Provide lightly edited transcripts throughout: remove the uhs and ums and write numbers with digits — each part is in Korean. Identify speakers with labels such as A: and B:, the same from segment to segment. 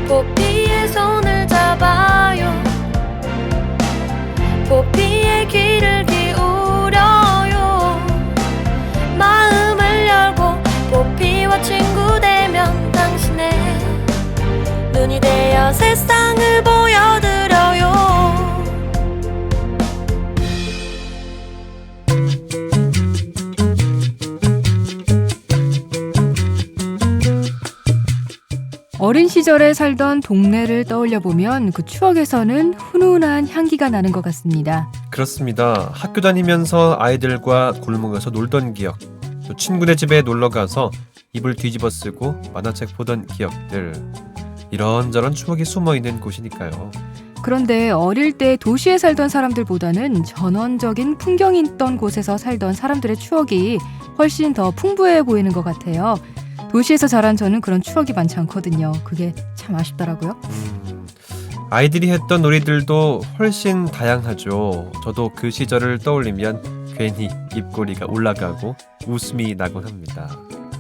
A: 포피의 손을 잡아요. 포피의 귀를 기울여요. 마음을 열고 포피와 친구 되면 당신의 눈이 되어 세상을 보여드려요.
B: 어린 시절에 살던 동네를 떠올려 보면 그 추억에서는 훈훈한 향기가 나는 것 같습니다.
C: 그렇습니다. 학교 다니면서 아이들과 골목에서 놀던 기억, 또 친구네 집에 놀러가서 이불 뒤집어 쓰고 만화책 보던 기억들, 이런저런 추억이 숨어있는 곳이니까요.
B: 그런데 어릴 때 도시에 살던 사람들보다는 전원적인 풍경이 있던 곳에서 살던 사람들의 추억이 훨씬 더 풍부해 보이는 것 같아요. 도시에서 자란 저는 그런 추억이 많지 않거든요. 그게 참 아쉽더라고요.
C: 아이들이 했던 놀이들도 훨씬 다양하죠. 저도 그 시절을 떠올리면 괜히 입꼬리가 올라가고 웃음이 나곤 합니다.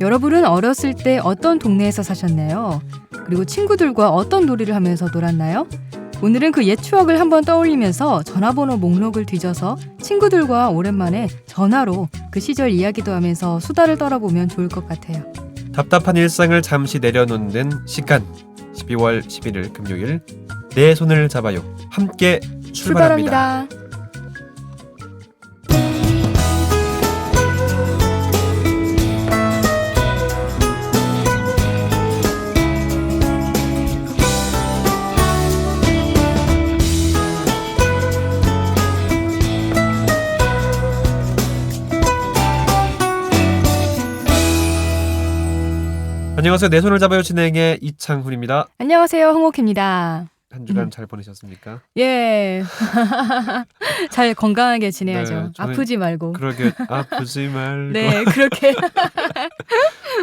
B: 여러분은 어렸을 때 어떤 동네에서 사셨나요? 그리고 친구들과 어떤 놀이를 하면서 놀았나요? 오늘은 그 옛 추억을 한번 떠올리면서 전화번호 목록을 뒤져서 친구들과 오랜만에 전화로 그 시절 이야기도 하면서 수다를 떨어보면 좋을 것 같아요.
C: 답답한 일상을 잠시 내려놓는 시간, 12월 11일 금요일, 내 손을 잡아요. 함께 출발합니다. 안녕하세요. 내 손을 잡아요 진행의 이창훈입니다.
B: 안녕하세요. 홍옥희입니다.
C: 한 주간 잘 보내셨습니까?
B: 예. 잘 건강하게 지내야죠.
C: 네, 저는
B: 아프지 말고.
C: 그러게 아프지 말고.
B: 네, 그렇게.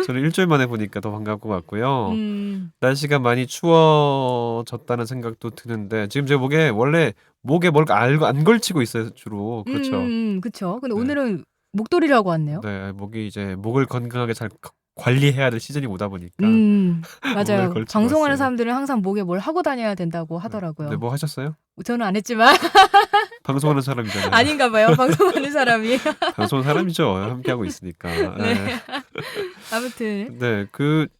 C: 저는 일주일 만에 보니까 더 반가울 것 같고요.
B: 음,
C: 날씨가 많이 추워졌다는 생각도 드는데 지금 제 원래 목에 뭘 안 걸치고 있어요 주로. 그렇죠.
B: 그렇죠. 근데
C: 네.
B: 오늘은 목도리라고 왔네요.
C: 네, 목이 이제 목을 건강하게 잘 관리해야 될 시즌이 오다 보니까.
B: 맞아요.
C: 목을 걸치고
B: 방송하는
C: 왔어요.
B: 사람들은 항상 목에 뭘 하고 다녀야 된다고 하더라고요.
C: 네, 뭐 하셨어요?
B: 저는 안 했지만
C: 방송하는 사람이잖아요.
B: 아닌가 봐요. 방송하는 사람이.
C: 방송하는 사람이죠. 함께 하고 있으니까.
B: 네. 아무튼
C: 네,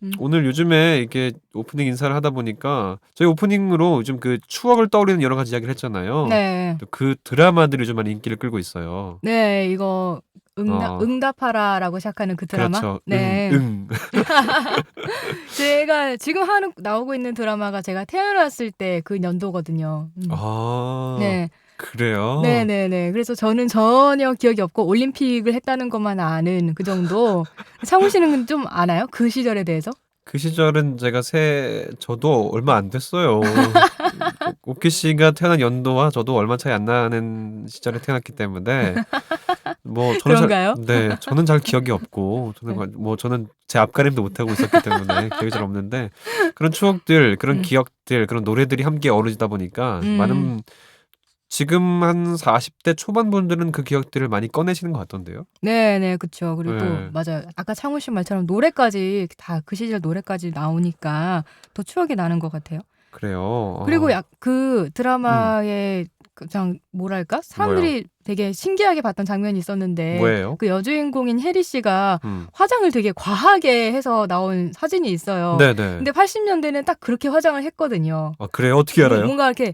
B: 음.
C: 오늘 요즘에 이렇게 오프닝 인사를 하다 보니까 저희 오프닝으로 요즘 그 추억을 떠올리는 여러 가지 이야기를 했잖아요.
B: 네.
C: 또 그 드라마들이 요즘 많이 인기를 끌고 있어요.
B: 네, 이거
C: 어.
B: 응답하라라고 시작하는 그 드라마.
C: 그렇죠.
B: 네. 제가 지금 나오고 있는 드라마가 제가 태어났을 때 그 연도거든요.
C: 아,
B: 네.
C: 그래요?
B: 네네네. 그래서 저는 전혀 기억이 없고 올림픽을 했다는 것만 아는 그 정도. 창훈 씨는 좀 아나요? 그 시절에 대해서?
C: 그 시절은 저도 얼마 안 됐어요. 오키 씨가 태어난 연도와 저도 얼마 차이 안 나는 시절에 태어났기 때문에 뭐
B: 그런가요?
C: 네, 저는 잘 기억이 없고
B: 네.
C: 저는 제 앞가림도 못 하고 있었기 때문에 기억이 잘 없는데 그런 추억들, 그런 기억들, 그런 노래들이 함께 어우러지다 보니까 많은 지금 한 40대 초반 분들은 그 기억들을 많이 꺼내시는 것 같던데요.
B: 네네, 그쵸. 그리고 또
C: 네.
B: 맞아요. 아까 창훈 씨 말처럼 노래까지 다 그 시절 노래까지 나오니까 더 추억이 나는 것 같아요.
C: 그래요.
B: 그리고 그 드라마의 그냥 뭐랄까? 사람들이 되게 신기하게 봤던 장면이 있었는데
C: 뭐예요?
B: 그 여주인공인 혜리 씨가
C: 음.
B: 화장을 되게 과하게 해서 나온 사진이 있어요.
C: 네네.
B: 근데 80년대는 딱 그렇게 화장을 했거든요.
C: 아, 그래요? 어떻게 알아요?
B: 뭔가 이렇게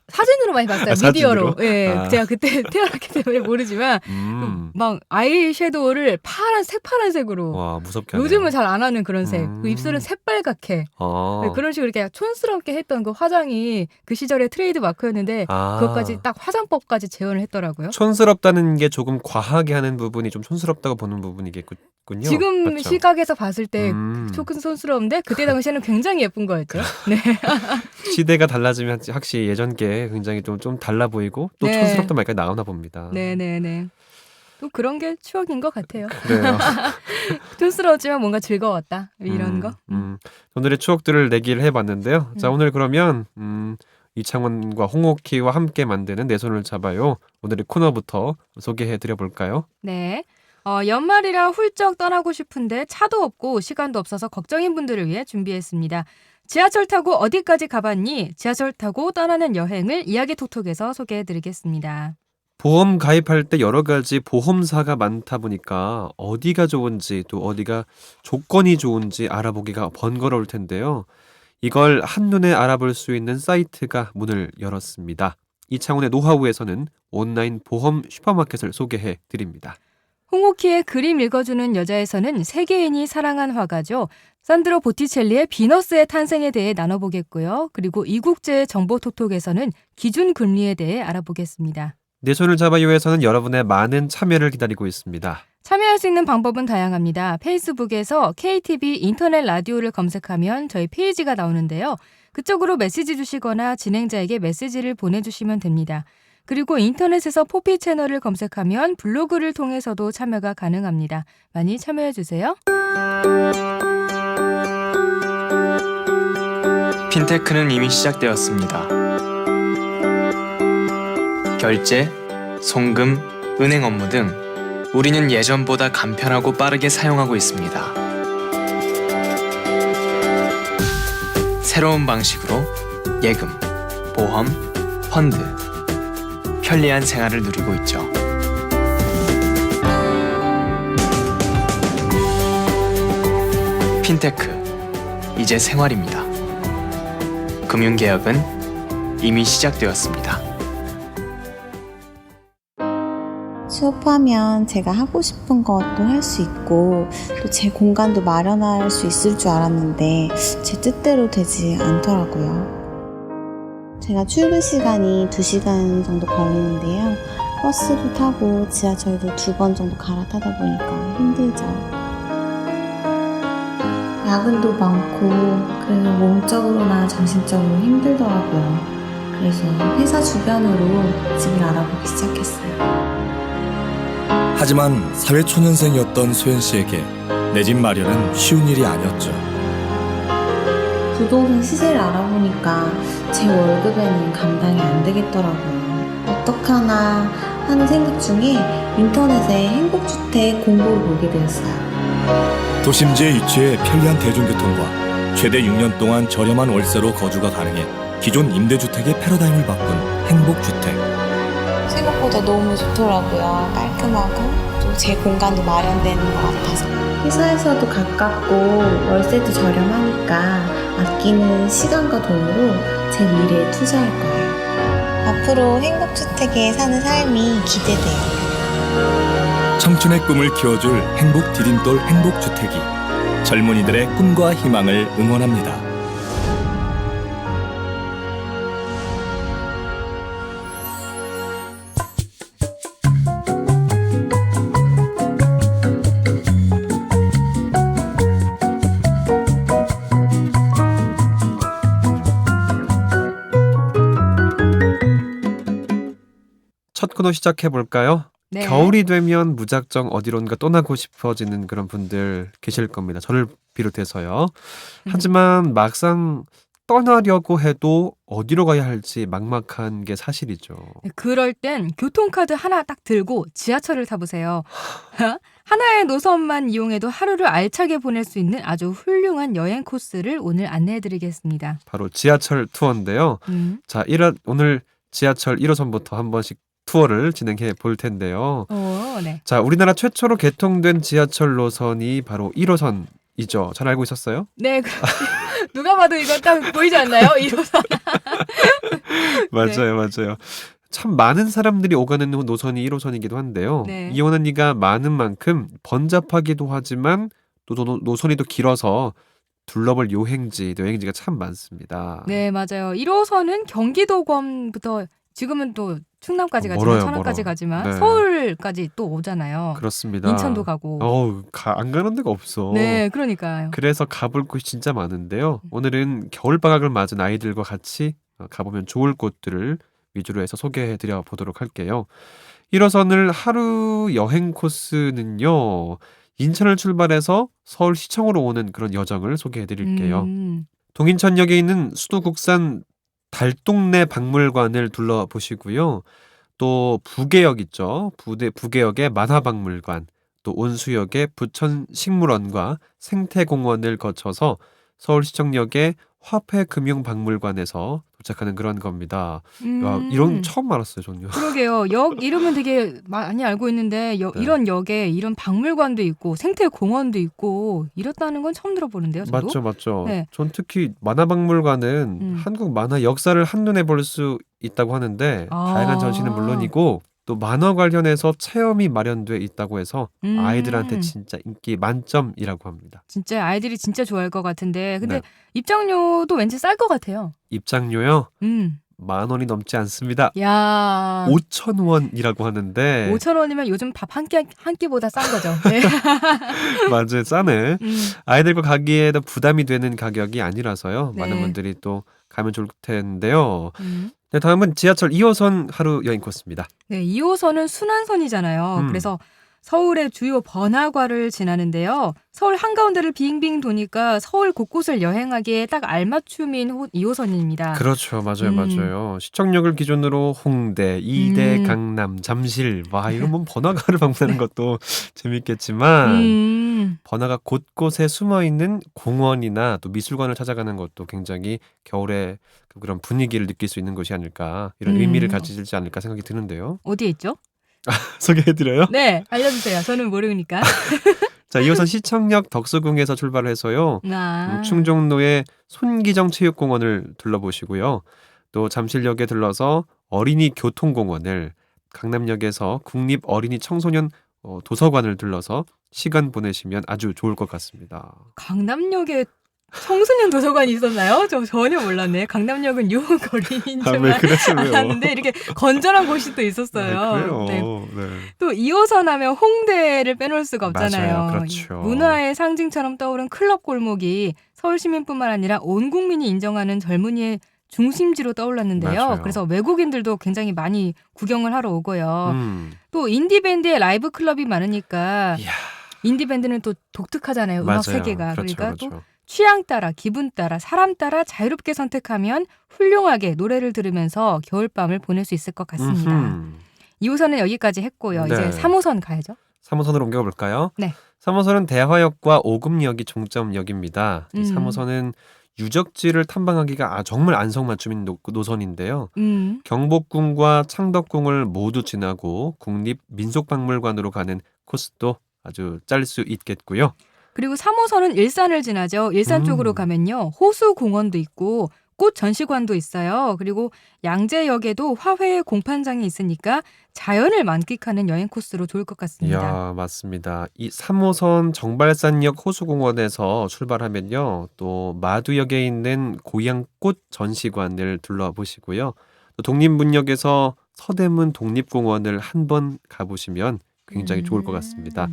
B: 사진으로 많이 봤어요.
C: 아,
B: 미디어로.
C: 사진으로?
B: 예.
C: 아.
B: 제가 그때 태어났기 때문에 모르지만 막 아이섀도우를 새파란색으로.
C: 와, 무섭게 하네요.
B: 요즘은 잘 안 하는 그런 색. 그
C: 음.
B: 입술은 새빨갛게.
C: 아.
B: 네, 그런 식으로 이렇게 촌스럽게 했던 그 화장이 그 시절의 트레이드 마크였는데
C: 아.
B: 그것까지 딱 화장법까지 재현을 했더라고요.
C: 촌스럽다는 게 조금 과하게 하는 부분이 좀 촌스럽다고 보는 부분이겠군요.
B: 지금
C: 맞죠?
B: 시각에서 봤을 때 조금 촌스러운데 그때 당시에는 굉장히 예쁜 거였죠. 네.
C: 시대가 달라지면 확실히 예전 게 굉장히 좀 달라 보이고 또
B: 네.
C: 촌스럽단 말까지 나오나 봅니다.
B: 네네네. 또 그런 게 추억인 것 같아요.
C: 그래요.
B: 촌스러웠지만 뭔가 즐거웠다. 이런 거.
C: 오늘의 추억들을 내기를 해봤는데요. 자, 오늘 그러면 이창원과 홍옥희와 함께 만드는 내 손을 잡아요. 오늘의 코너부터 소개해드려 볼까요?
B: 네. 연말이라 훌쩍 떠나고 싶은데 차도 없고 시간도 없어서 걱정인 분들을 위해 준비했습니다. 지하철 타고 어디까지 가봤니? 지하철 타고 떠나는 여행을 이야기 톡톡에서 소개해드리겠습니다.
C: 보험 가입할 때 여러 가지 보험사가 많다 보니까 어디가 좋은지 또 어디가 조건이 좋은지 알아보기가 번거로울 텐데요. 이걸 한눈에 알아볼 수 있는 사이트가 문을 열었습니다. 이 차원의 노하우에서는 온라인 보험 슈퍼마켓을 소개해 드립니다.
B: 홍옥희의 그림 읽어주는 여자에서는 세계인이 사랑한 화가죠. 산드로 보티첼리의 비너스의 탄생에 대해 나눠보겠고요. 그리고 이국제의 정보톡톡에서는 기준금리에 대해 알아보겠습니다.
C: 내 손을 잡아요에서는 여러분의 많은 참여를 기다리고 있습니다.
B: 참여할 수 있는 방법은 다양합니다. 페이스북에서 KTV 인터넷 라디오를 검색하면 저희 페이지가 나오는데요. 그쪽으로 메시지 주시거나 진행자에게 메시지를 보내주시면 됩니다. 그리고 인터넷에서 포피 채널을 검색하면 블로그를 통해서도 참여가 가능합니다. 많이 참여해주세요.
D: 핀테크는 이미 시작되었습니다. 결제, 송금, 은행 업무 등 우리는 예전보다 간편하고 빠르게 사용하고 있습니다. 새로운 방식으로 예금, 보험, 펀드, 편리한 생활을 누리고 있죠. 핀테크, 이제 생활입니다. 금융개혁은 이미 시작되었습니다.
E: 수업하면 제가 하고 싶은 것도 할 수 있고 또 제 공간도 마련할 수 있을 줄 알았는데 제 뜻대로 되지 않더라고요. 제가 출근 시간이 2시간 정도 걸리는데요. 버스도 타고 지하철도 2번 정도 갈아타다 보니까 힘들죠. 야근도 많고 그래서 몸적으로나 정신적으로 힘들더라고요. 그래서 회사 주변으로 집을 알아보기 시작했어요.
F: 하지만 사회초년생이었던 소연 씨에게 내 집 마련은 쉬운 일이 아니었죠.
E: 부동산 시세를 알아보니까 제 월급에는 감당이 안 되겠더라고요. 어떡하나 하는 생각 중에 인터넷에 행복주택 공고를 보게 되었어요.
F: 도심지에 위치해 편리한 대중교통과 최대 6년 동안 저렴한 월세로 거주가 가능해 기존 임대주택의 패러다임을 바꾼 행복주택.
E: 생각보다 너무 좋더라고요. 깔끔하고 또 제 공간도 마련되는 것 같아서. 회사에서도 가깝고 월세도 저렴하니까 아끼는 시간과 돈으로 제 미래에 투자할 거예요. 앞으로 행복주택에 사는 삶이 기대돼요.
F: 청춘의 꿈을 키워줄 행복 디딤돌 행복주택이 젊은이들의 꿈과 희망을 응원합니다.
C: 첫 코너 시작해 볼까요?
B: 네.
C: 겨울이 되면 무작정 어디론가 떠나고 싶어지는 그런 분들 계실 겁니다. 저를 비롯해서요. 하지만 막상 떠나려고 해도 어디로 가야 할지 막막한 게 사실이죠.
B: 그럴 땐 교통카드 하나 딱 들고 지하철을 타보세요. 하나의 노선만 이용해도 하루를 알차게 보낼 수 있는 아주 훌륭한 여행 코스를 오늘 안내해드리겠습니다.
C: 바로 지하철 투어인데요. 자, 오늘 지하철 1호선부터 한 번씩 투어를 진행해 볼 텐데요.
B: 네.
C: 자, 우리나라 최초로 개통된 지하철 노선이 바로 1호선이죠. 잘 알고 있었어요?
B: 네. 누가 봐도 이건 딱 보이지 않나요? 이로선.
C: 맞아요, 맞아요. 참 많은 사람들이 오가는 노선이 1호선이기도 한데요.
B: 네.
C: 이오는 이가 많은 만큼 번잡하기도 하지만 또 노선이 또 길어서 둘러볼 여행지가 참 많습니다.
B: 네, 맞아요. 1호선은 경기도권부터 지금은 또 충남까지 가지만
C: 멀어요,
B: 천안까지
C: 멀어.
B: 가지만
C: 네.
B: 서울까지 또 오잖아요.
C: 그렇습니다.
B: 인천도 가고.
C: 안 가는 데가 없어.
B: 네, 그러니까요.
C: 그래서 가볼 곳이 진짜 많은데요. 오늘은 겨울방학을 맞은 아이들과 같이 가보면 좋을 곳들을 위주로 해서 소개해드려 보도록 할게요. 1호선을 하루 여행 코스는요. 인천을 출발해서 서울 시청으로 오는 그런 여정을 소개해드릴게요. 동인천역에 있는 수도국산 달동네 박물관을 둘러보시고요. 또 부계역 있죠. 부계역의 만화박물관, 또 온수역의 부천식물원과 생태공원을 거쳐서 서울시청역의 화폐금융박물관에서 도착하는 그런 겁니다. 야,
B: 음.
C: 이런 처음 알았어요, 전요.
B: 그러게요. 역 이름은 되게 많이 알고 있는데
C: 네.
B: 이런 역에 이런 박물관도 있고 생태공원도 있고 이렇다는 건 처음 들어보는데요. 저도.
C: 맞죠, 맞죠.
B: 네.
C: 전 특히 만화박물관은 한국 만화 역사를 한눈에 볼 수 있다고 하는데 다양한 전시는 물론이고 또 만화 관련해서 체험이 마련돼 있다고 해서 아이들한테 진짜 인기 만점이라고 합니다.
B: 진짜 아이들이 진짜 좋아할 것 같은데 근데
C: 네.
B: 입장료도 왠지 쌀 것 같아요.
C: 입장료요?
B: 음.
C: 10,000원이 넘지 않습니다.
B: 야.
C: 5,000원이라고 하는데
B: 5,000원이면 요즘 밥 한 끼보다 싼 거죠. 네.
C: 맞아요, 싸네. 아이들과 가기에도 부담이 되는 가격이 아니라서요. 많은
B: 네.
C: 분들이 또 가면 좋을 텐데요.
B: 음.
C: 네, 다음은 지하철 2호선 하루 여행 코스입니다.
B: 네, 2호선은 순환선이잖아요. 그래서 서울의 주요 번화가를 지나는데요. 서울 한가운데를 빙빙 도니까 서울 곳곳을 여행하기에 딱 알맞춤인 2호선입니다.
C: 그렇죠. 맞아요,
B: 음.
C: 맞아요. 시청역을 기준으로 홍대, 이대, 강남, 잠실. 와, 이거 뭐 번화가를 방문하는 것도 재밌겠지만 번화가 곳곳에 숨어있는 공원이나 또 미술관을 찾아가는 것도 굉장히 겨울에 그런 분위기를 느낄 수 있는 것이 아닐까, 이런 의미를 가지지 않을까 생각이 드는데요.
B: 어디에 있죠?
C: 소개해드려요?
B: 네, 알려주세요. 저는 모르니까.
C: 자, 2호선 시청역 덕수궁에서 출발을 해서요. 충정로의 손기정 체육공원을 둘러보시고요. 또 잠실역에 들러서 어린이 교통공원을, 강남역에서 국립 어린이 청소년 도서관을 들러서 시간 보내시면 아주 좋을 것 같습니다.
B: 강남역에 청소년 도서관이 있었나요? 저 전혀 몰랐네. 강남역은 유흥거리인
C: 아,
B: 줄만
C: 왜 그랬어요?
B: 알았는데 이렇게 건전한 곳이 또 있었어요.
C: 그래요.
B: 네.
C: 네.
B: 또 2호선 하면 홍대를 빼놓을 수가 없잖아요.
C: 맞아요. 그렇죠.
B: 문화의 상징처럼 떠오른 클럽 골목이 서울 시민뿐만 아니라 온 국민이 인정하는 젊은이의 중심지로 떠올랐는데요.
C: 맞아요.
B: 그래서 외국인들도 굉장히 많이 구경을 하러 오고요.
C: 음.
B: 또 인디밴드의 라이브 클럽이 많으니까
C: 이야,
B: 인디밴드는 또 독특하잖아요. 음악
C: 맞아요.
B: 세계가.
C: 그렇죠,
B: 그러니까 또
C: 그렇죠.
B: 취향 따라, 기분 따라, 사람 따라 자유롭게 선택하면 훌륭하게 노래를 들으면서 겨울밤을 보낼 수 있을 것 같습니다.
C: 음흠.
B: 2호선은 여기까지 했고요.
C: 네.
B: 이제 3호선 가야죠.
C: 3호선으로 옮겨 볼까요?
B: 네.
C: 3호선은 대화역과 오금역이 종점역입니다. 이 3호선은 유적지를 탐방하기가 정말 안성맞춤인 노선인데요. 경복궁과 창덕궁을 모두 지나고 국립민속박물관으로 가는 코스도 아주 짤 수 있겠고요.
B: 그리고 3호선은 일산을 지나죠. 일산 쪽으로 가면요. 호수공원도 있고 꽃 전시관도 있어요. 그리고 양재역에도 화훼 공판장이 있으니까 자연을 만끽하는 여행 코스로 좋을 것 같습니다.
C: 이야, 맞습니다. 이 3호선 정발산역 호수공원에서 출발하면요. 또 마두역에 있는 고향꽃 전시관을 둘러보시고요. 또 독립문역에서 서대문 독립공원을 한번 가보시면 굉장히 좋을 것 같습니다.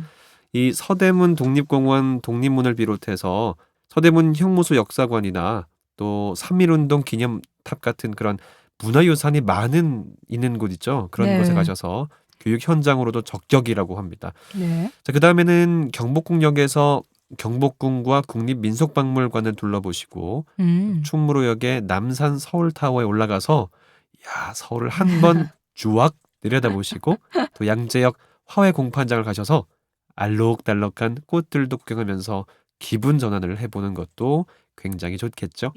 C: 이 서대문 독립공원 독립문을 비롯해서 서대문 형무소 역사관이나 또 3.1운동 기념탑 같은 그런 문화유산이 있는 곳 있죠. 그런
B: 네.
C: 곳에 가셔서 교육 현장으로도 적격이라고 합니다.
B: 네.
C: 자, 그다음에는 경복궁역에서 경복궁과 국립민속박물관을 둘러보시고 충무로역의 남산 서울타워에 올라가서 서울을 한번 쭈악 내려다보시고 또 양재역 화훼공판장을 가셔서 알록달록한 꽃들도 구경하면서 기분 전환을 해보는 것도 굉장히 좋겠죠.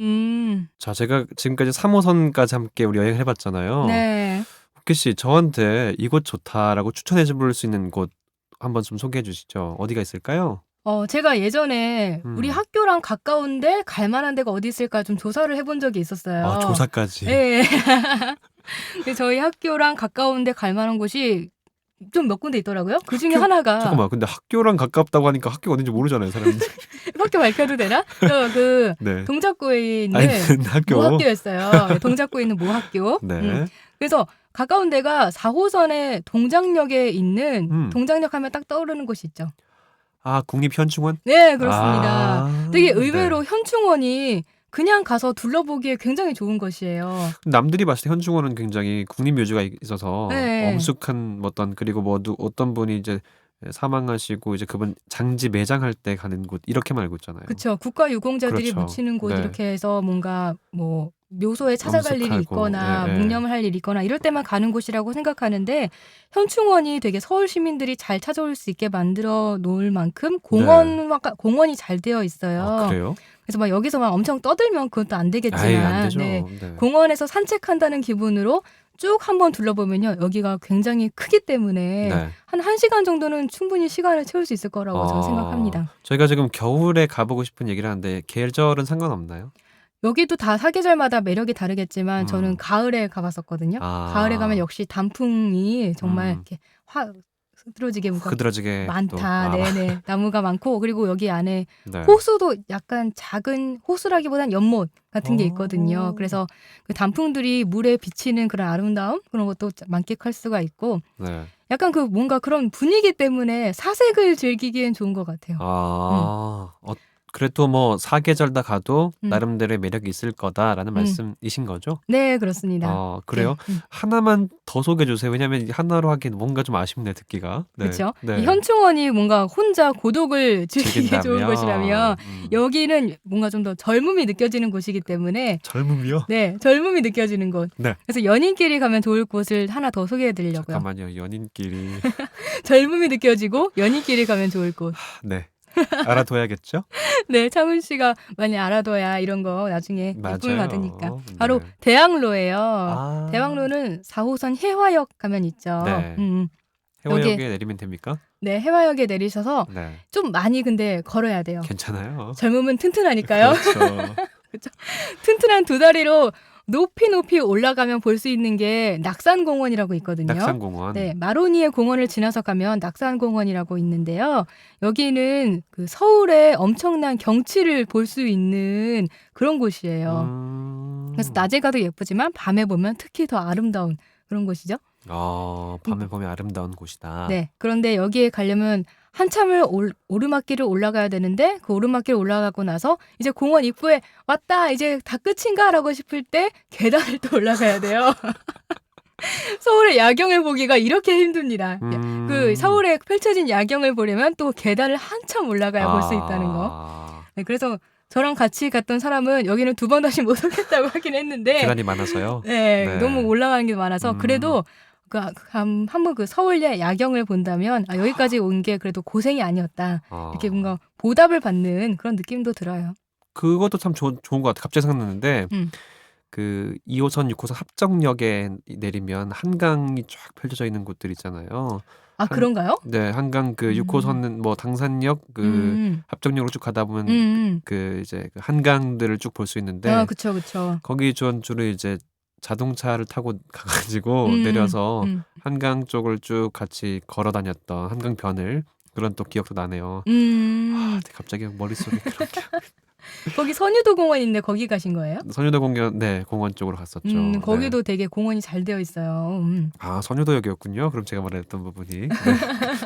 C: 자, 제가 지금까지 3호선까지 함께 우리 여행을 해봤잖아요.
B: 네.
C: 옥기 씨, 저한테 이곳 좋다라고 추천해 줄 수 있는 곳 한번 좀 소개해 주시죠. 어디가 있을까요?
B: 제가 예전에 우리 학교랑 가까운데 갈 만한 데가 어디 있을까 좀 조사를 해본 적이 있었어요.
C: 아, 조사까지.
B: 네. 저희 학교랑 가까운데 갈 만한 곳이 좀 몇 군데 있더라고요. 그 중에 하나가
C: 잠깐만, 근데 학교랑 가깝다고 하니까 학교가 어딘지 모르잖아요, 사람들.
B: 학교 밝혀도 되나? 그
C: 네.
B: 동작구에 있는
C: 학교.
B: 모학교였어요. 네, 동작구에 있는 모학교.
C: 네.
B: 그래서 가까운 데가 4호선의 동작역에 있는 동작역 하면 딱 떠오르는 곳이 있죠.
C: 아, 국립현충원?
B: 네, 그렇습니다.
C: 아,
B: 되게 의외로
C: 네.
B: 현충원이 그냥 가서 둘러보기에 굉장히 좋은 것이에요.
C: 남들이 봤을 때 현충원은 굉장히 국립묘지가 있어서
B: 네.
C: 엄숙한 그리고 어떤 분이 이제 사망하시고 이제 그분 장지 매장할 때 가는 곳 이렇게만 알고 있잖아요.
B: 그렇죠. 국가유공자들이
C: 그렇죠.
B: 묻히는 곳
C: 네.
B: 이렇게 해서 뭔가 뭐 묘소에 찾아갈 일이
C: 엄숙하고,
B: 있거나
C: 예, 예.
B: 묵념을 할 일이 있거나 이럴 때만 가는 곳이라고 생각하는데 현충원이 되게 서울 시민들이 잘 찾아올 수 있게 만들어 놓을 만큼 공원이 잘 되어 있어요.
C: 아, 그래요?
B: 그래서 막 여기서 막 엄청 떠들면 그것도 안 되겠지만
C: 아예 안 되죠.
B: 네.
C: 네.
B: 공원에서 산책한다는 기분으로 쭉 한번 둘러보면요. 여기가 굉장히 크기 때문에
C: 네.
B: 한 1시간 정도는 충분히 시간을 채울 수 있을 거라고 저는
C: 아,
B: 생각합니다.
C: 저희가 지금 겨울에 가보고 싶은 얘기를 하는데 계절은 상관없나요?
B: 여기도 다 사계절마다 매력이 다르겠지만
C: 음.
B: 저는 가을에 가봤었거든요.
C: 아.
B: 가을에 가면 역시 단풍이 정말 이렇게 흐드러지게 뭔가
C: 흐드러지게
B: 많다.
C: 또,
B: 네네. 나무가 많고 그리고 여기 안에
C: 네.
B: 호수도 약간 작은 호수라기보단 연못 같은 게
C: 오.
B: 있거든요. 그래서 그 단풍들이 물에 비치는 그런 아름다움 그런 것도 만끽할 수가 있고
C: 네.
B: 약간 그 뭔가 그런 분위기 때문에 사색을 즐기기엔 좋은 것 같아요.
C: 그래도 뭐 사계절 다 가도
B: 음.
C: 나름대로의 매력이 있을 거다라는 말씀이신 거죠?
B: 네, 그렇습니다.
C: 그래요?
B: 네.
C: 하나만 더 소개해 주세요. 왜냐면 하나로 하기엔 뭔가 좀 아쉽네 듣기가. 네.
B: 그렇죠.
C: 네.
B: 이 현충원이 뭔가 혼자 고독을 즐기기 좋은 곳이라면 여기는 뭔가 좀 더 젊음이 느껴지는 곳이기 때문에
C: 젊음이요?
B: 네, 젊음이 느껴지는 곳.
C: 네.
B: 그래서 연인끼리 가면 좋을 곳을 하나 더 소개해 드리려고요.
C: 잠깐만요. 연인끼리.
B: 젊음이 느껴지고 연인끼리 가면 좋을 곳.
C: 네. 알아둬야겠죠?
B: 네, 창훈 씨가 많이 알아둬야 이런 거 나중에 예쁨을
C: 맞아요.
B: 받으니까. 바로
C: 네.
B: 대학로예요.
C: 아.
B: 대학로는 4호선 해화역 가면 있죠.
C: 네. 해화역에 내리면 됩니까?
B: 네, 해화역에 내리셔서
C: 네.
B: 좀 많이 근데 걸어야 돼요.
C: 괜찮아요.
B: 젊음은 튼튼하니까요.
C: 그렇죠.
B: 튼튼한 두 다리로 높이 올라가면 볼 수 있는 게 낙산공원이라고 있거든요.
C: 낙산공원.
B: 네, 마로니에 공원을 지나서 가면 낙산공원이라고 있는데요. 여기는 그 서울의 엄청난 경치를 볼 수 있는 그런 곳이에요. 그래서 낮에 가도 예쁘지만 밤에 보면 특히 더 아름다운 그런 곳이죠.
C: 밤에 보면 아름다운 곳이다.
B: 네, 그런데 여기에 가려면 한참을 오르막길을 올라가야 되는데 그 오르막길 올라가고 나서 이제 공원 입구에 왔다 이제 다 끝인가라고 싶을 때 계단을 또 올라가야 돼요. 서울의 야경을 보기가 이렇게 힘듭니다. 그 서울에 펼쳐진 야경을 보려면 또 계단을 한참 올라가야 볼 수 있다는 거. 네, 그래서 저랑 같이 갔던 사람은 여기는 2번 다시 못 오겠다고 하긴 했는데
C: 계단이 많아서요.
B: 네,
C: 네.
B: 너무 올라가는 게 많아서 그래도 한번 그 서울의 야경을 본다면 여기까지 온 게 그래도 고생이 아니었다. 이렇게 뭔가 보답을 받는 그런 느낌도 들어요.
C: 그것도 참 좋은 것 같아요. 갑자기 생각났는데 그 2호선, 6호선 합정역에 내리면 한강이 쫙 펼쳐져 있는 곳들 있잖아요.
B: 그런가요?
C: 네, 한강 그 6호선은 뭐 당산역 그 합정역으로 쭉 가다 보면 그 이제 그 한강들을 쭉 볼 수 있는데
B: 그쵸.
C: 거기 주로 이제 자동차를 타고 가가지고 내려서 한강 쪽을 쭉 같이 걸어 다녔던 한강변을 그런 또 기억도 나네요. 갑자기 머릿속에 그런 게
B: 거기 선유도 공원 있는데 거기 가신 거예요?
C: 선유도 공원 쪽으로 갔었죠.
B: 거기도 되게 공원이 잘 되어 있어요.
C: 선유도역이었군요. 그럼 제가 말했던 부분이 네.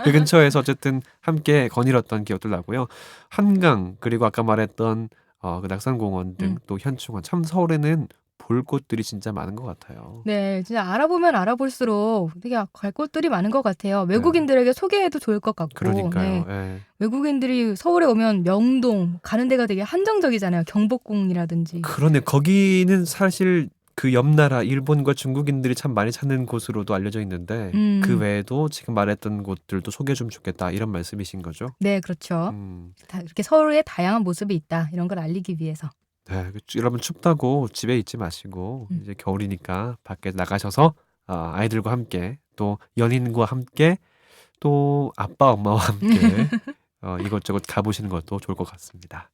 C: 그 근처에서 어쨌든 함께 거닐었던 기억도 나고요. 한강 그리고 아까 말했던 그 낙산공원 등 또 현충원 참 서울에는 볼 곳들이 진짜 많은 것 같아요.
B: 네, 진짜 알아보면 알아볼수록 되게 갈 곳들이 많은 것 같아요. 외국인들에게 소개해도 좋을 것 같고.
C: 그러니까요.
B: 네.
C: 예.
B: 외국인들이 서울에 오면 명동 가는 데가 되게 한정적이잖아요. 경복궁이라든지.
C: 그런데 거기는 사실 그 옆 나라 일본과 중국인들이 참 많이 찾는 곳으로도 알려져 있는데 그 외에도 지금 말했던 곳들도 소개해 주면 좋겠다 이런 말씀이신 거죠?
B: 네, 그렇죠. 이렇게 서울의 다양한 모습이 있다 이런 걸 알리기 위해서.
C: 네, 여러분 춥다고 집에 있지 마시고 이제 겨울이니까 밖에 나가셔서 아이들과 함께 또 연인과 함께 또 아빠 엄마와 함께 이것저것 가보시는 것도 좋을 것 같습니다.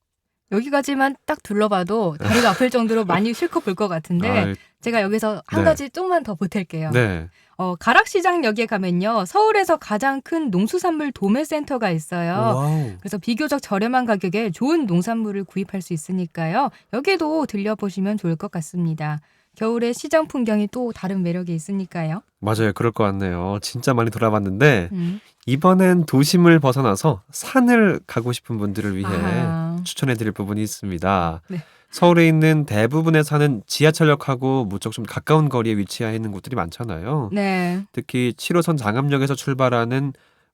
B: 여기까지만 딱 둘러봐도 다리가 아플 정도로 많이 실컷 볼 것 같은데 제가 여기서 한 가지 조금만 더 보탤게요.
C: 네.
B: 가락시장역에 가면요. 서울에서 가장 큰 농수산물 도매센터가 있어요.
C: 와우.
B: 그래서 비교적 저렴한 가격에 좋은 농산물을 구입할 수 있으니까요. 여기도 들려보시면 좋을 것 같습니다. 겨울에 시장 풍경이 또 다른 매력이 있으니까요.
C: 맞아요. 그럴 것 같네요. 진짜 많이 돌아봤는데 이번엔 도심을 벗어나서 산을 가고 싶은 분들을 위해 추천해드릴 부분이 있습니다.
B: 네.
C: 서울에 있는 대부분의 산은 지하철역하고 무척 좀 가까운 거리에 위치해 있는 곳들이 많잖아요.
B: 네.
C: 특히 7호선 장암역에서 출발하는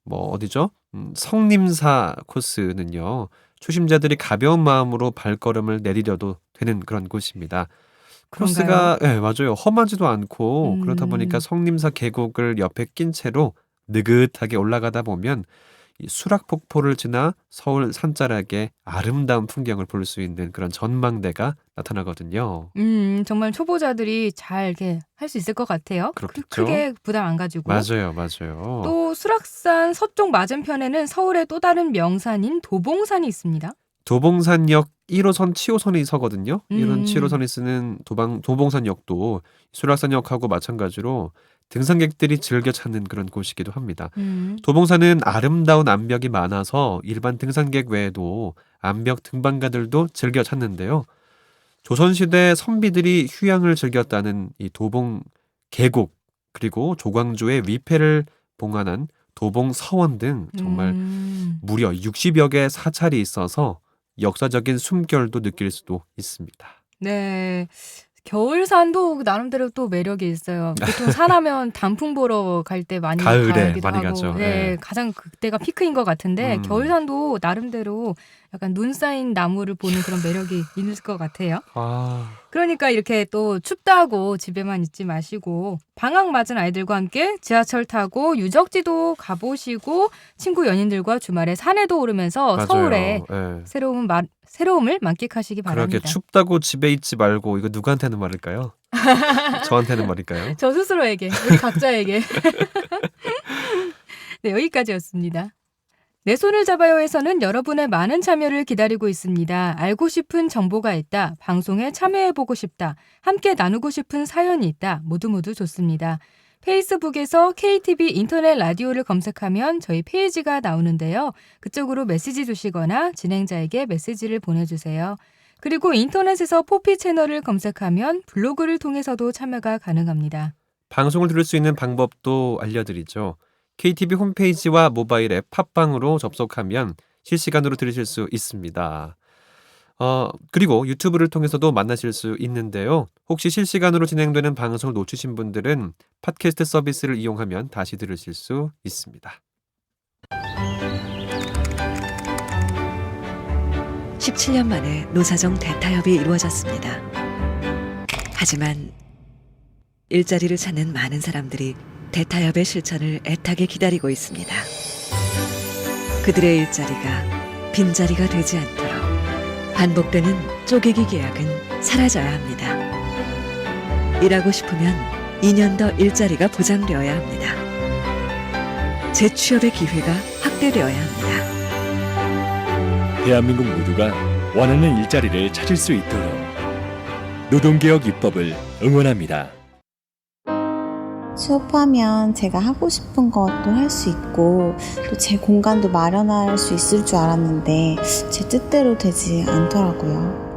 C: 어디죠? 성림사 코스는요. 초심자들이 가벼운 마음으로 발걸음을 내디뎌도 되는 그런 곳입니다.
B: 그런가요?
C: 코스가 맞아요. 험하지도 않고 그렇다 보니까
B: 음.
C: 성림사 계곡을 옆에 낀 채로 느긋하게 올라가다 보면 이 수락폭포를 지나 서울 산자락의 아름다운 풍경을 볼 수 있는 그런 전망대가 나타나거든요.
B: 정말 초보자들이 잘 이렇게 할 수 있을 것 같아요.
C: 그렇겠죠?
B: 크게 부담 안 가지고.
C: 맞아요, 맞아요.
B: 또 수락산 서쪽 맞은편에는 서울의 또 다른 명산인 도봉산이 있습니다.
C: 도봉산역 1호선 7호선이 서거든요. 1호선
B: 음.
C: 7호선이 쓰는 도봉산역도 수락산역하고 마찬가지로 등산객들이 즐겨 찾는 그런 곳이기도 합니다.
B: 음.
C: 도봉산은 아름다운 암벽이 많아서 일반 등산객 외에도 암벽 등반가들도 즐겨 찾는데요. 조선시대 선비들이 휴양을 즐겼다는 이 도봉 계곡 그리고 조광조의 위패를 봉안한 도봉 서원 등 정말 무려 60여 개의 사찰이 있어서 역사적인 숨결도 느낄 수도 있습니다.
B: 네. 겨울산도 나름대로 또 매력이 있어요. 보통 산하면 단풍 보러 갈 때 많이
C: 가을에
B: 가기도
C: 많이
B: 하고,
C: 가죠.
B: 네,
C: 예.
B: 가장 그때가 피크인 것 같은데
C: 음.
B: 겨울산도 나름대로 약간 눈 쌓인 나무를 보는 그런 매력이 있을 것 같아요. 그러니까 이렇게 또 춥다고 집에만 있지 마시고 방학 맞은 아이들과 함께 지하철 타고 유적지도 가보시고 친구 연인들과 주말에 산에도 오르면서
C: 맞아요.
B: 서울의
C: 예.
B: 새로움을 만끽하시기
C: 그렇게
B: 바랍니다.
C: 춥다고 집에 있지 말고 이거 누구한테는 말일까요? 저한테는 말일까요?
B: 저 스스로에게, 우리 각자에게. 네, 여기까지였습니다. 내 손을 잡아요에서는 여러분의 많은 참여를 기다리고 있습니다. 알고 싶은 정보가 있다, 방송에 참여해보고 싶다, 함께 나누고 싶은 사연이 있다, 모두 좋습니다. 페이스북에서 KTV 인터넷 라디오를 검색하면 저희 페이지가 나오는데요. 그쪽으로 메시지 주시거나 진행자에게 메시지를 보내주세요. 그리고 인터넷에서 포피 채널을 검색하면 블로그를 통해서도 참여가 가능합니다.
C: 방송을 들을 수 있는 방법도 알려드리죠. KTV 홈페이지와 모바일 앱 팟빵으로 접속하면 실시간으로 들으실 수 있습니다. 그리고 유튜브를 통해서도 만나실 수 있는데요. 혹시 실시간으로 진행되는 방송을 놓치신 분들은 팟캐스트 서비스를 이용하면 다시 들으실 수 있습니다.
G: 17년 만에 노사정 대타협이 이루어졌습니다. 하지만 일자리를 찾는 많은 사람들이 대타협의 실천을 애타게 기다리고 있습니다. 그들의 일자리가 빈자리가 되지 않도록 반복되는 쪼개기 계약은 사라져야 합니다. 일하고 싶으면 2년 더 일자리가 보장되어야 합니다. 재취업의 기회가 확대되어야 합니다.
F: 대한민국 모두가 원하는 일자리를 찾을 수 있도록 노동개혁 입법을 응원합니다.
E: 취업하면 제가 하고 싶은 것도 할 수 있고 또 제 공간도 마련할 수 있을 줄 알았는데 제 뜻대로 되지 않더라고요.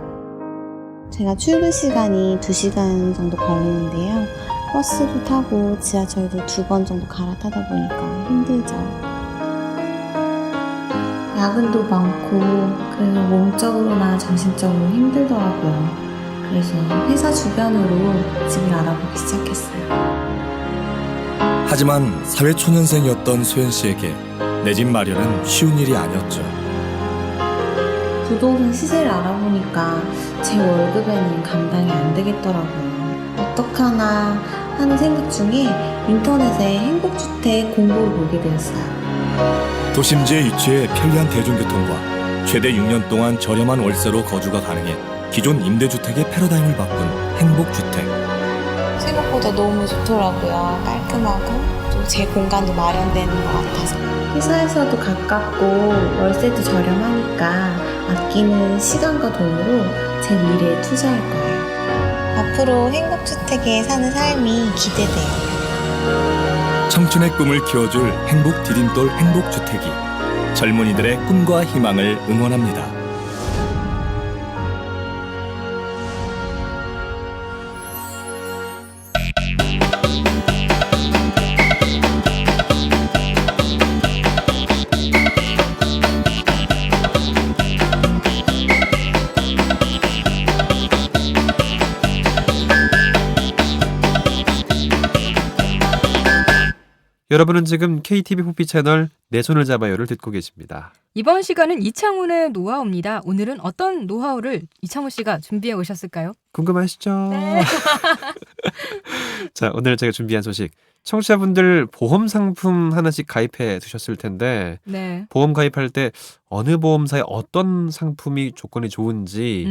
E: 제가 출근 시간이 2시간 정도 걸리는데요. 버스도 타고 지하철도 2번 정도 갈아타다 보니까 힘들죠. 야근도 많고 그래서 몸적으로나 정신적으로 힘들더라고요. 그래서 회사 주변으로 집을 알아보기 시작했어요.
F: 하지만 사회초년생이었던 소연 씨에게 내 집 마련은 쉬운 일이 아니었죠.
E: 부동산 시세를 알아보니까 제 월급에는 감당이 안 되겠더라고요. 어떡하나 하는 생각 중에 인터넷에 행복주택 공고를 보게 되었어요.
F: 도심지에 위치해 편리한 대중교통과 최대 6년 동안 저렴한 월세로 거주가 가능해 기존 임대주택의 패러다임을 바꾼 행복주택.
E: 생각보다 너무 좋더라고요. 깔끔하고 또 제 공간도 마련되는 것 같아서. 회사에서도 가깝고 월세도 저렴하니까 아끼는 시간과 돈으로 제 미래에 투자할 거예요. 앞으로 행복주택에 사는 삶이 기대돼요.
F: 청춘의 꿈을 키워줄 행복 디딤돌 행복주택이 젊은이들의 꿈과 희망을 응원합니다.
C: 여러분은 지금 KTV 호피 채널 내 손을 잡아요를 듣고 계십니다.
B: 이번 시간은 이창훈의 노하우입니다. 오늘은 어떤 노하우를 이창훈 씨가 준비해 오셨을까요?
C: 궁금하시죠?
B: 네.
C: 자, 오늘 제가 준비한 소식. 청취자분들 보험 상품 하나씩 가입해 두셨을 텐데
B: 네.
C: 보험 가입할 때 어느 보험사에 어떤 상품이 조건이 좋은지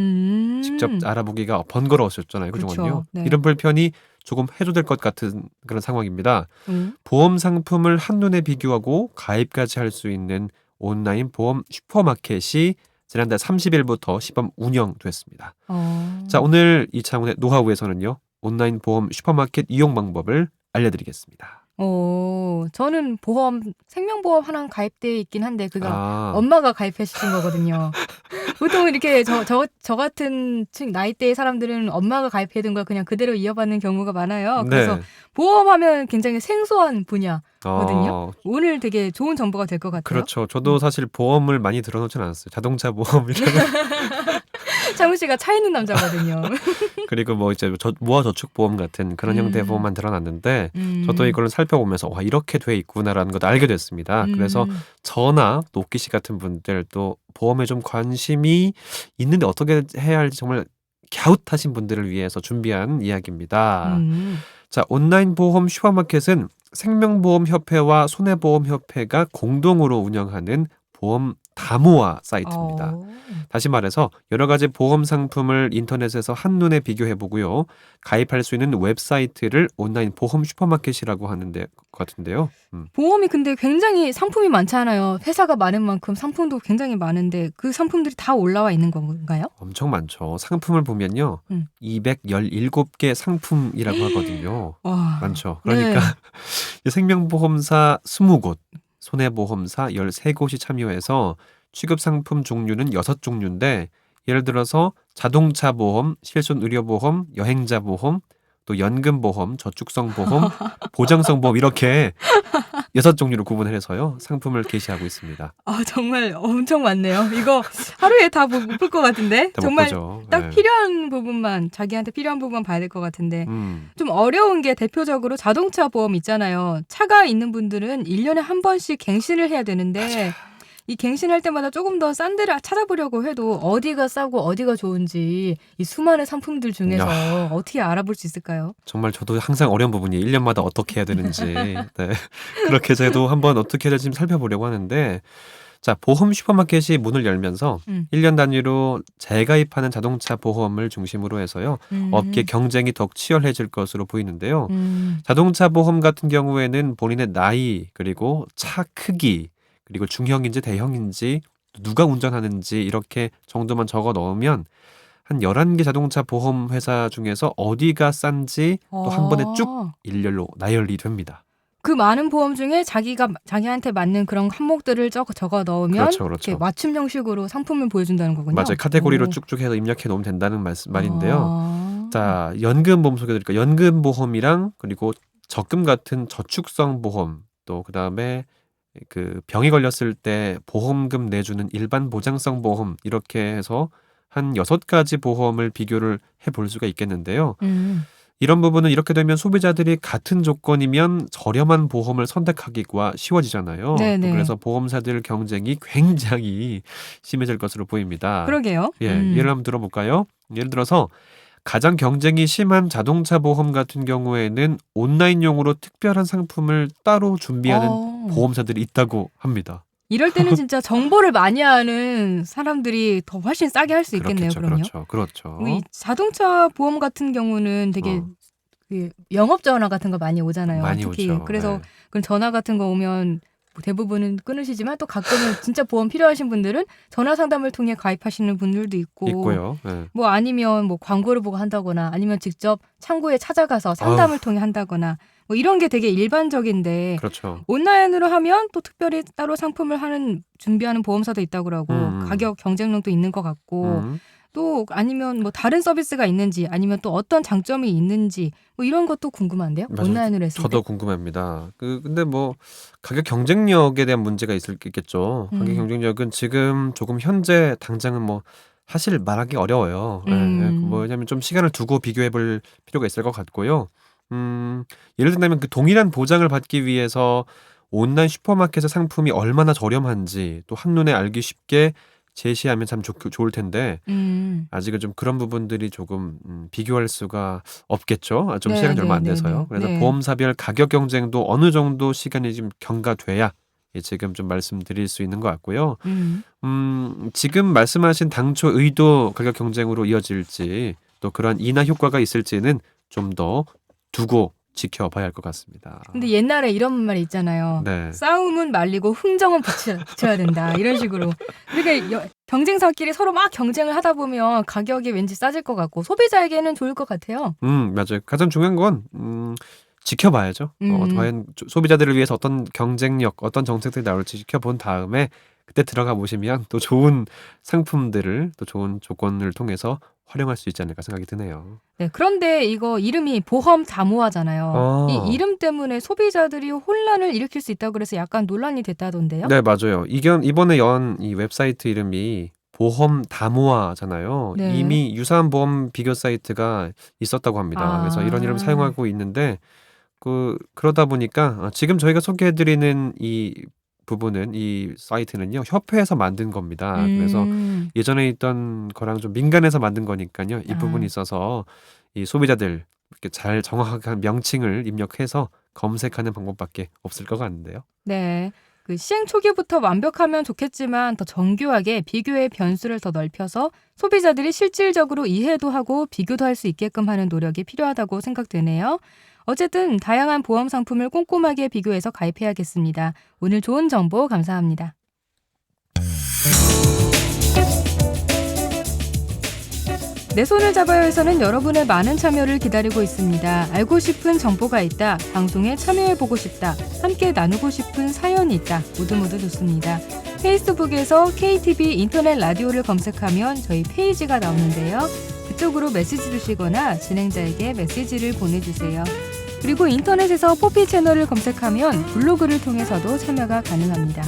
C: 직접 알아보기가 번거로우셨잖아요. 그동안요.
B: 그렇죠. 네.
C: 이런 불편이 조금 해소될 것 같은 그런 상황입니다.
B: 음.
C: 보험 상품을 한눈에 비교하고 가입까지 할 수 있는 온라인 보험 슈퍼마켓이 지난달 30일부터 시범 운영됐습니다. 자, 오늘 이창훈의 노하우에서는요. 온라인 보험 슈퍼마켓 이용 방법을 알려드리겠습니다.
B: 저는 생명보험 하나 가입돼 있긴 한데 그거
C: 아,
B: 엄마가 가입해 주신 거거든요. 보통 이렇게 저 같은 나이대의 사람들은 엄마가 가입해 둔 걸 그냥 그대로 이어받는 경우가 많아요. 그래서
C: 네.
B: 보험하면 굉장히 생소한 분야거든요.
C: 어,
B: 오늘 되게 좋은 정보가 될 것 같아요.
C: 그렇죠. 저도 사실 보험을 많이 들어놓진 않았어요. 자동차 보험이라고.
B: 창훈 씨가 차 있는 남자거든요.
C: 그리고 뭐 이제 모아저축 보험 같은 그런 형태의 보험만 들어놨는데 저도 이걸 살펴보면서 와, 이렇게 돼 있구나라는 것도 알게 됐습니다. 그래서 저나 또 오키 씨 같은 분들 또 보험에 좀 관심이 있는데 어떻게 해야 할지 정말 갸웃하신 분들을 위해서 준비한 이야기입니다. 자, 온라인 보험 슈퍼마켓은 생명보험협회와 손해보험협회가 공동으로 운영하는 보험 다모아 사이트입니다. 다시 말해서 여러 가지 보험 상품을 인터넷에서 한눈에 비교해 보고요. 가입할 수 있는 웹사이트를 온라인 보험 슈퍼마켓이라고 하는데 같은데요.
B: 보험이 근데 굉장히 상품이 많잖아요. 회사가 많은 만큼 상품도 굉장히 많은데 그 상품들이 다 올라와 있는 건가요?
C: 엄청 많죠. 상품을 보면요. 217개 상품이라고 하거든요.
B: 와.
C: 많죠. 그러니까 생명보험사 20곳, 손해보험사 13곳이 참여해서 취급 상품 종류는 6종류인데 예를 들어서 자동차 보험, 실손 의료 보험, 여행자 보험, 또 연금 보험, 저축성 보험, 보장성 보험 이렇게 6종류로 구분을 해서요. 상품을 게시하고 있습니다.
B: 정말 엄청 많네요. 이거 하루에 다 못 볼 것 같은데.
C: 다 못
B: 정말
C: 보죠.
B: 딱
C: 네.
B: 필요한 부분만 자기한테 필요한 부분만 봐야 될 것 같은데.
C: 음.
B: 좀 어려운 게 대표적으로 자동차 보험 있잖아요. 차가 있는 분들은 1년에 한 번씩 갱신을 해야 되는데 이 갱신할 때마다 조금 더 싼 데를 찾아보려고 해도 어디가 싸고 어디가 좋은지 이 수많은 상품들 중에서 어떻게 알아볼 수 있을까요?
C: 정말 저도 항상 어려운 부분이 1년마다 어떻게 해야 되는지 네. 그렇게 저도 한번 어떻게 해야 될지 살펴보려고 하는데 자, 보험 슈퍼마켓이 문을 열면서 1년 단위로 재가입하는 자동차 보험을 중심으로 해서요. 업계 경쟁이 더욱 치열해질 것으로 보이는데요. 자동차 보험 같은 경우에는 본인의 나이 그리고 차 크기 그리고 중형인지 대형인지 누가 운전하는지 이렇게 정도만 적어 넣으면 한 11개 자동차 보험 회사 중에서 어디가 싼지 또 한 번에 쭉 일렬로 나열이 됩니다.
B: 그 많은 보험 중에 자기한테 맞는 그런 항목들을 적어 넣으면
C: 그렇죠.
B: 이렇게 맞춤 형식으로 상품을 보여준다는 거군요.
C: 맞아요. 카테고리로 쭉쭉 해서 입력해 놓으면 된다는 말인데요. 자, 연금보험 소개해드릴까요? 연금보험이랑 그리고 적금 같은 저축성 보험 또 그다음에 그 병이 걸렸을 때 보험금 내주는 일반 보장성 보험 이렇게 해서 한 6가지 보험을 비교를 해볼 수가 있겠는데요. 이런 부분은 이렇게 되면 소비자들이 같은 조건이면 저렴한 보험을 선택하기가 쉬워지잖아요.
B: 네네.
C: 그래서 보험사들 경쟁이 굉장히 심해질 것으로 보입니다.
B: 그러게요.
C: 예를 한번 들어볼까요? 예를 들어서 가장 경쟁이 심한 자동차 보험 같은 경우에는 온라인용으로 특별한 상품을 따로 준비하는 보험사들이 있다고 합니다.
B: 이럴 때는 진짜 정보를 많이 아는 사람들이 더 훨씬 싸게 할 수 있겠네요. 그럼요.
C: 그렇죠.
B: 이 자동차 보험 같은 경우는 되게 그 영업 전화 같은 거 많이 오잖아요.
C: 많이
B: 특히
C: 오죠.
B: 그래서
C: 네.
B: 그런 전화 같은 거 오면 뭐 대부분은 끊으시지만 또 가끔은 진짜 보험 필요하신 분들은 전화 상담을 통해 가입하시는 분들도
C: 있고요. 네.
B: 뭐 아니면 뭐 광고를 보고 한다거나 아니면 직접 창구에 찾아가서 상담을 통해 한다거나 뭐 이런 게 되게 일반적인데
C: 그렇죠.
B: 온라인으로 하면 또 특별히 따로 상품을 준비하는 보험사도 있다고 그러고 가격 경쟁력도 있는 것 같고 또 아니면 뭐 다른 서비스가 있는지 아니면 또 어떤 장점이 있는지 뭐 이런 것도 궁금한데요.
C: 맞아요.
B: 온라인으로 했을 때.
C: 저도 궁금합니다. 근데 뭐 가격 경쟁력에 대한 문제가 있겠죠. 가격 경쟁력은 지금 조금 현재 당장은 뭐 사실 말하기 어려워요. 왜냐하면 좀 시간을 두고 비교해 볼 필요가 있을 것 같고요. 예를 들면 그 동일한 보장을 받기 위해서 온라인 슈퍼마켓의 상품이 얼마나 저렴한지 또 한눈에 알기 쉽게 제시하면 참 좋을 텐데 아직은 좀 그런 부분들이 조금 비교할 수가 없겠죠. 좀
B: 네,
C: 시간이 얼마
B: 네,
C: 안
B: 네,
C: 돼서요.
B: 네.
C: 그래서
B: 네.
C: 보험사별 가격 경쟁도 어느 정도 시간이 좀 경과돼야 지금 좀 말씀드릴 수 있는 것 같고요. 지금 말씀하신 당초 의도 가격 경쟁으로 이어질지 또 그런 인하 효과가 있을지는 좀 더 두고 지켜봐야 할 것 같습니다.
B: 근데 옛날에 이런 말이 있잖아요.
C: 네.
B: 싸움은 말리고 흥정은 붙여야 된다. 이런 식으로. 그러니까 경쟁사끼리 서로 막 경쟁을 하다 보면 가격이 왠지 싸질 것 같고 소비자에게는 좋을 것 같아요.
C: 맞아요. 가장 중요한 건 지켜봐야죠. 과연 소비자들을 위해서 어떤 경쟁력, 어떤 정책들이 나올지 지켜본 다음에 그때 들어가 보시면 또 좋은 상품들을 또 좋은 조건을 통해서 활용할 수 있지 않을까 생각이 드네요.
B: 네, 그런데 이거 이름이 보험 다모아잖아요.
C: 아.
B: 이 이름 때문에 소비자들이 혼란을 일으킬 수 있다고 그래서 약간 논란이 됐다던데요.
C: 네, 맞아요. 이번에 연 이 웹사이트 이름이 보험 다모아잖아요.
B: 네.
C: 이미 유사한 보험 비교 사이트가 있었다고 합니다. 그래서 이런 이름 사용하고 있는데 그러다 보니까 지금 저희가 소개해드리는 이 부분은 이 사이트는요 협회에서 만든 겁니다. 그래서 예전에 있던 거랑 좀 민간에서 만든 거니까요. 이 부분이 있어서 이 소비자들 이렇게 잘 정확한 명칭을 입력해서 검색하는 방법밖에 없을 것 같은데요.
B: 네. 그 시행 초기부터 완벽하면 좋겠지만 더 정교하게 비교의 변수를 더 넓혀서 소비자들이 실질적으로 이해도 하고 비교도 할 수 있게끔 하는 노력이 필요하다고 생각되네요. 어쨌든 다양한 보험 상품을 꼼꼼하게 비교해서 가입해야겠습니다. 오늘 좋은 정보 감사합니다. 내 손을 잡아요에서는 여러분의 많은 참여를 기다리고 있습니다. 알고 싶은 정보가 있다, 방송에 참여해보고 싶다, 함께 나누고 싶은 사연이 있다, 모두 좋습니다. 페이스북에서 KTV 인터넷 라디오를 검색하면 저희 페이지가 나오는데요. 그쪽으로 메시지 주시거나 진행자에게 메시지를 보내주세요. 그리고 인터넷에서 뽀삐 채널을 검색하면 블로그를 통해서도 참여가 가능합니다.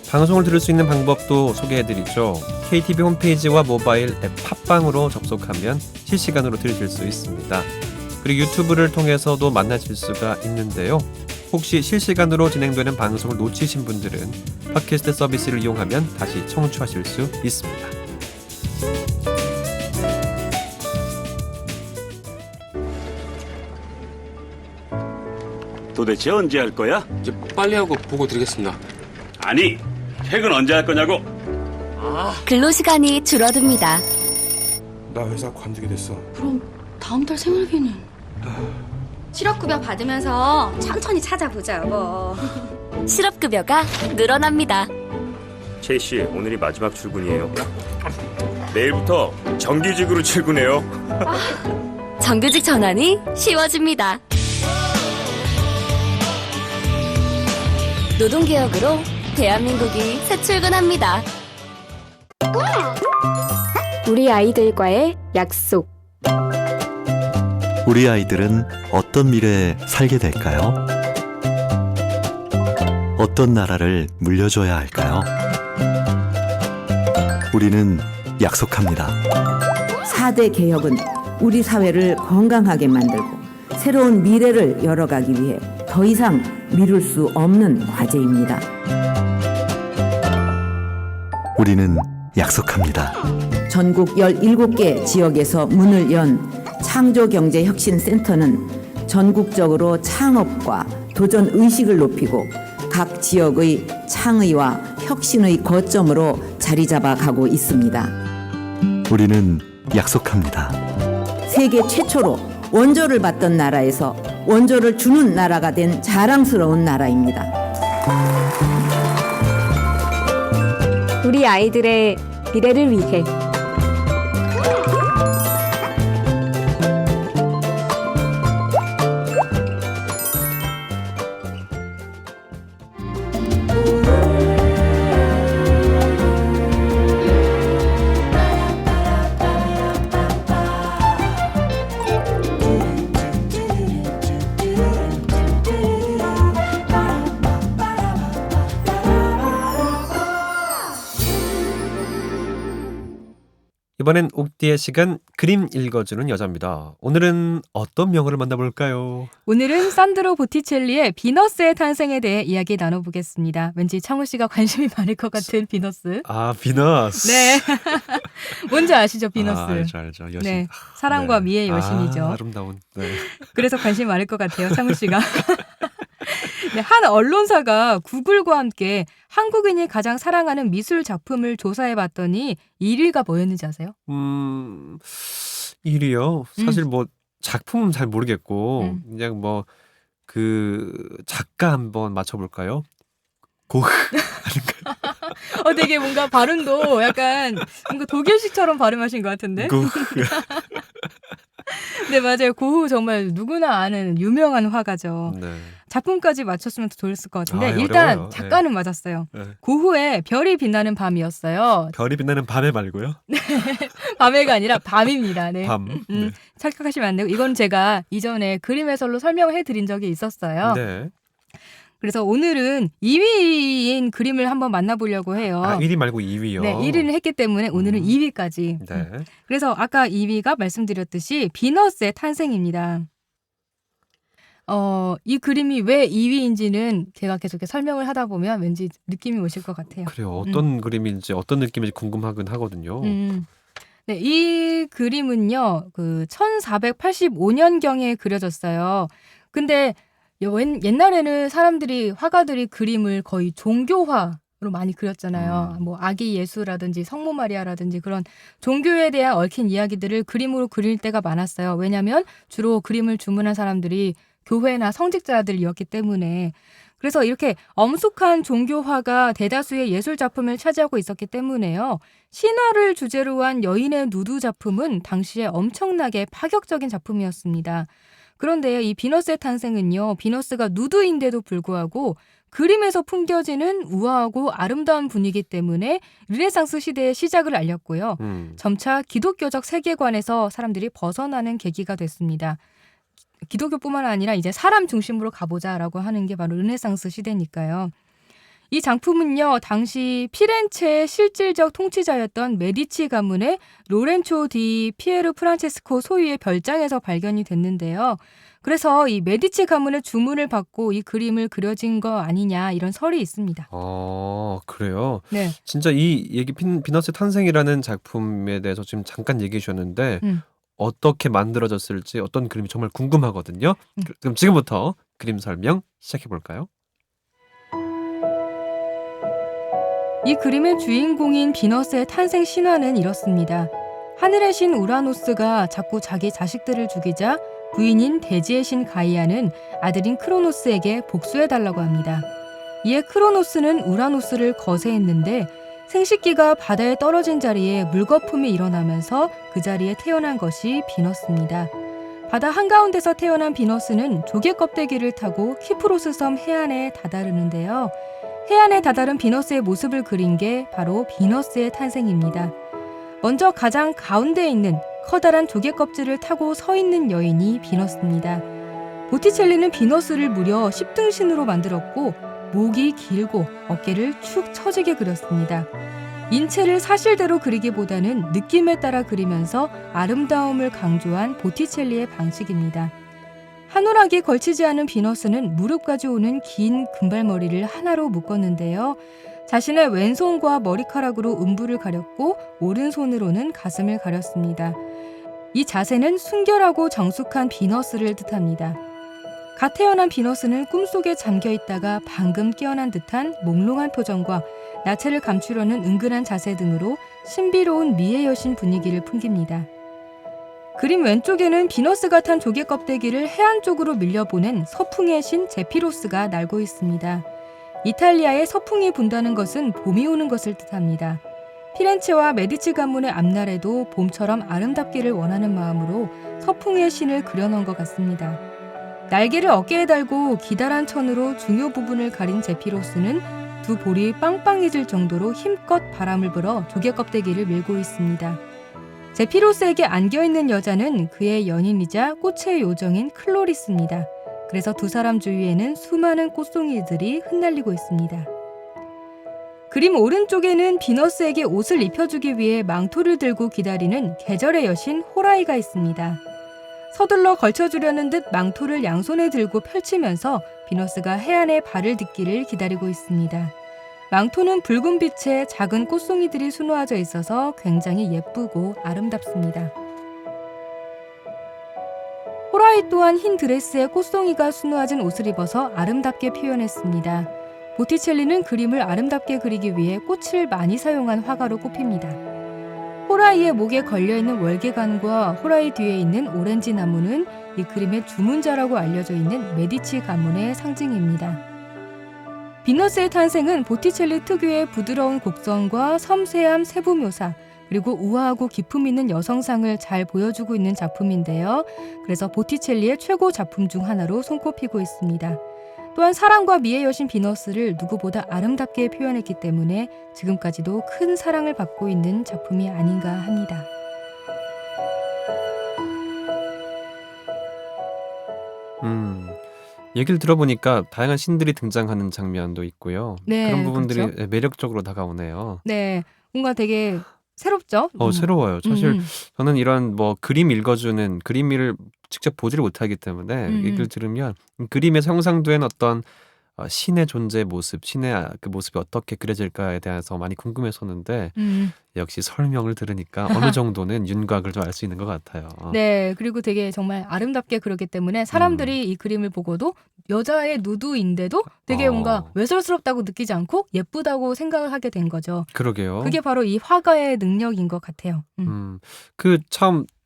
C: 방송을 들을 수 있는 방법도 소개해드리죠. KTV 홈페이지와 모바일 앱 팟빵으로 접속하면 실시간으로 들으실 수 있습니다. 그리고 유튜브를 통해서도 만나실 수가 있는데요. 혹시 실시간으로 진행되는 방송을 놓치신 분들은 팟캐스트 서비스를 이용하면 다시 청취하실 수 있습니다.
H: 도대체 언제 할 거야?
I: 이제 빨리 하고 보고 드리겠습니다.
H: 아니, 퇴근 언제 할 거냐고?
A: 근로시간이 줄어듭니다.
I: 나 회사 관두게 됐어.
J: 그럼 다음 달 생활비는? 실업급여 받으면서 천천히 찾아보자, 여보.
A: 실업급여가 늘어납니다.
H: 최 씨, 오늘이 마지막 출근이에요. 내일부터 정규직으로 출근해요.
A: 정규직 전환이 쉬워집니다. 노동개혁으로 대한민국이 새 출근합니다. 우리 아이들과의 약속.
K: 우리 아이들은 어떤 미래에 살게 될까요? 어떤 나라를 물려줘야 할까요? 우리는 약속합니다.
L: 4대 개혁은 우리 사회를 건강하게 만들고 새로운 미래를 열어가기 위해 더 이상 미룰 수 없는 과제입니다.
K: 우리는 약속합니다.
L: 전국 17개 지역에서 문을 연 창조경제혁신센터는 전국적으로 창업과 도전 의식을 높이고 각 지역의 창의와 혁신의 거점으로 자리 잡아가고 있습니다.
K: 우리는 약속합니다.
L: 세계 최초로 원조를 받던 나라에서 원조를 주는 나라가 된 자랑스러운 나라입니다.
A: 우리 아이들의 미래를 위해
C: 이번엔 옥디의 시간 그림 읽어주는 여자입니다. 오늘은 어떤 명언을 만나볼까요?
B: 오늘은 산드로 보티첼리의 비너스의 탄생에 대해 이야기 나눠보겠습니다. 왠지 창우 씨가 관심이 많을 것 같은 비너스.
C: 아, 비너스.
B: 네. 뭔지 아시죠, 비너스?
C: 알죠. 여신.
B: 네. 사랑과
C: 네.
B: 미의 여신이죠.
C: 아름다운. 네.
B: 그래서 관심 많을 것 같아요, 창우 씨가. 네, 한 언론사가 구글과 함께 한국인이 가장 사랑하는 미술 작품을 조사해봤더니 1위가 뭐였는지 아세요?
C: 1위요? 사실 뭐 작품은 잘 모르겠고 그냥 뭐 그 작가 한번 맞춰볼까요? 고흐 아닌가요?
B: 되게 뭔가 발음도 약간 뭔가 독일식처럼 발음하신 것 같은데?
C: 고흐.
B: 네, 맞아요. 고흐 정말 누구나 아는 유명한 화가죠.
C: 네.
B: 작품까지 맞췄으면 더 좋았을 것 같은데
C: 아,
B: 일단
C: 어려워요.
B: 작가는 맞았어요.
C: 네.
B: 고흐의 별이 빛나는 밤이었어요.
C: 별이 빛나는 밤에 말고요.
B: 밤에가 아니라 밤입니다. 네.
C: 밤. 네.
B: 착각하시면 안 되고 이건 제가 이전에 그림 해설로 설명해 드린 적이 있었어요.
C: 네.
B: 그래서 오늘은 2위인 그림을 한번 만나보려고 해요.
C: 1위 말고 2위요.
B: 네, 1위는 했기 때문에 오늘은 2위까지.
C: 네.
B: 그래서 아까 2위가 말씀드렸듯이 비너스의 탄생입니다. 이 그림이 왜 2위인지는 제가 계속 이렇게 설명을 하다 보면 왠지 느낌이 오실 것 같아요.
C: 그래요. 어떤 그림인지 어떤 느낌인지 궁금하긴 하거든요.
B: 네, 이 그림은요, 1485년경에 그려졌어요. 근데 옛날에는 화가들이 그림을 거의 종교화로 많이 그렸잖아요. 뭐 아기 예수라든지 성모 마리아라든지 그런 종교에 대한 얽힌 이야기들을 그림으로 그릴 때가 많았어요. 왜냐하면 주로 그림을 주문한 사람들이 교회나 성직자들이었기 때문에. 그래서 이렇게 엄숙한 종교화가 대다수의 예술 작품을 차지하고 있었기 때문에요. 신화를 주제로 한 여인의 누드 작품은 당시에 엄청나게 파격적인 작품이었습니다. 그런데 이 비너스의 탄생은요. 비너스가 누드인데도 불구하고 그림에서 풍겨지는 우아하고 아름다운 분위기 때문에 르네상스 시대의 시작을 알렸고요. 점차 기독교적 세계관에서 사람들이 벗어나는 계기가 됐습니다. 기독교뿐만 아니라 이제 사람 중심으로 가보자라고 하는 게 바로 르네상스 시대니까요. 이 작품은요, 당시 피렌체의 실질적 통치자였던 메디치 가문의 로렌초 디 피에르 프란체스코 소유의 별장에서 발견이 됐는데요. 그래서 이 메디치 가문의 주문을 받고 이 그림을 그려진 거 아니냐 이런 설이 있습니다.
C: 그래요?
B: 네.
C: 진짜 이 얘기 비너스의 탄생이라는 작품에 대해서 지금 잠깐 얘기해 주셨는데 어떻게 만들어졌을지 어떤 그림이 정말 궁금하거든요. 그럼 지금부터 그림 설명 시작해 볼까요?
B: 이 그림의 주인공인 비너스의 탄생 신화는 이렇습니다. 하늘의 신 우라노스가 자꾸 자기 자식들을 죽이자 부인인 대지의 신 가이아는 아들인 크로노스에게 복수해달라고 합니다. 이에 크로노스는 우라노스를 거세했는데 생식기가 바다에 떨어진 자리에 물거품이 일어나면서 그 자리에 태어난 것이 비너스입니다. 바다 한가운데서 태어난 비너스는 조개 껍데기를 타고 키프로스 섬 해안에 다다르는데요. 해안에 다다른 비너스의 모습을 그린 게 바로 비너스의 탄생입니다. 먼저 가장 가운데에 있는 커다란 조개 껍질을 타고 서 있는 여인이 비너스입니다. 보티첼리는 비너스를 무려 10등신으로 만들었고 목이 길고 어깨를 축 처지게 그렸습니다. 인체를 사실대로 그리기보다는 느낌에 따라 그리면서 아름다움을 강조한 보티첼리의 방식입니다. 한오락이 걸치지 않은 비너스는 무릎까지 오는 긴 금발머리를 하나로 묶었는데요. 자신의 왼손과 머리카락으로 음부를 가렸고 오른손으로는 가슴을 가렸습니다. 이 자세는 순결하고 정숙한 비너스를 뜻합니다. 갓 태어난 비너스는 꿈속에 잠겨있다가 방금 깨어난 듯한 몽롱한 표정과 나체를 감추려는 은근한 자세 등으로 신비로운 미의 여신 분위기를 풍깁니다. 그림 왼쪽에는 비너스가 탄 조개 껍데기를 해안 쪽으로 밀려보낸 서풍의 신 제피로스가 날고 있습니다. 이탈리아에 서풍이 분다는 것은 봄이 오는 것을 뜻합니다. 피렌체와 메디치 가문의 앞날에도 봄처럼 아름답기를 원하는 마음으로 서풍의 신을 그려놓은 것 같습니다. 날개를 어깨에 달고 기다란 천으로 중요 부분을 가린 제피로스는 두 볼이 빵빵해질 정도로 힘껏 바람을 불어 조개 껍데기를 밀고 있습니다. 제피로스에게 안겨있는 여자는 그의 연인이자 꽃의 요정인 클로리스입니다. 그래서 두 사람 주위에는 수많은 꽃송이들이 흩날리고 있습니다. 그림 오른쪽에는 비너스에게 옷을 입혀주기 위해 망토를 들고 기다리는 계절의 여신 호라이가 있습니다. 서둘러 걸쳐주려는 듯 망토를 양손에 들고 펼치면서 비너스가 해안에 발을 딛기를 기다리고 있습니다. 망토는 붉은 빛에 작은 꽃송이들이 수놓아져 있어서 굉장히 예쁘고 아름답습니다. 호라이 또한 흰 드레스에 꽃송이가 수놓아진 옷을 입어서 아름답게 표현했습니다. 보티첼리는 그림을 아름답게 그리기 위해 꽃을 많이 사용한 화가로 꼽힙니다. 호라이의 목에 걸려있는 월계관과 호라이 뒤에 있는 오렌지 나무는 이 그림의 주문자라고 알려져 있는 메디치 가문의 상징입니다. 비너스의 탄생은 보티첼리 특유의 부드러운 곡선과 섬세함 세부 묘사, 그리고 우아하고 기품 있는 여성상을 잘 보여주고 있는 작품인데요. 그래서 보티첼리의 최고 작품 중 하나로 손꼽히고 있습니다. 또한 사랑과 미의 여신 비너스를 누구보다 아름답게 표현했기 때문에 지금까지도 큰 사랑을 받고 있는 작품이 아닌가 합니다.
C: 얘기를 들어보니까 다양한 신들이 등장하는 장면도 있고요.
B: 네,
C: 그런 부분들이
B: 그렇죠.
C: 매력적으로 다가오네요.
B: 네, 뭔가 되게 새롭죠?
C: 새로워요. 사실
B: 음.
C: 저는 이런 뭐 그림 읽어주는 그림을 직접 보지를 못하기 때문에
B: 음.
C: 얘기를 들으면 그림에서 형상된 어떤 신의 존재 모습, 신의 그 모습이 어떻게 그려질까에 대해서 많이 궁금했었는데 역시 설명을 들으니까 어느 정도는 윤곽을 좀 알 수 있는 것 같아요.
B: 네, 그리고 되게 정말 아름답게 그렸기 때문에 사람들이 이 그림을 보고도 여자의 누드인데도 되게 뭔가 외설스럽다고 느끼지 않고 예쁘다고 생각을 하게 된 거죠.
C: 그러게요.
B: 그게 바로 이 화가의 능력인 것 같아요.
C: 그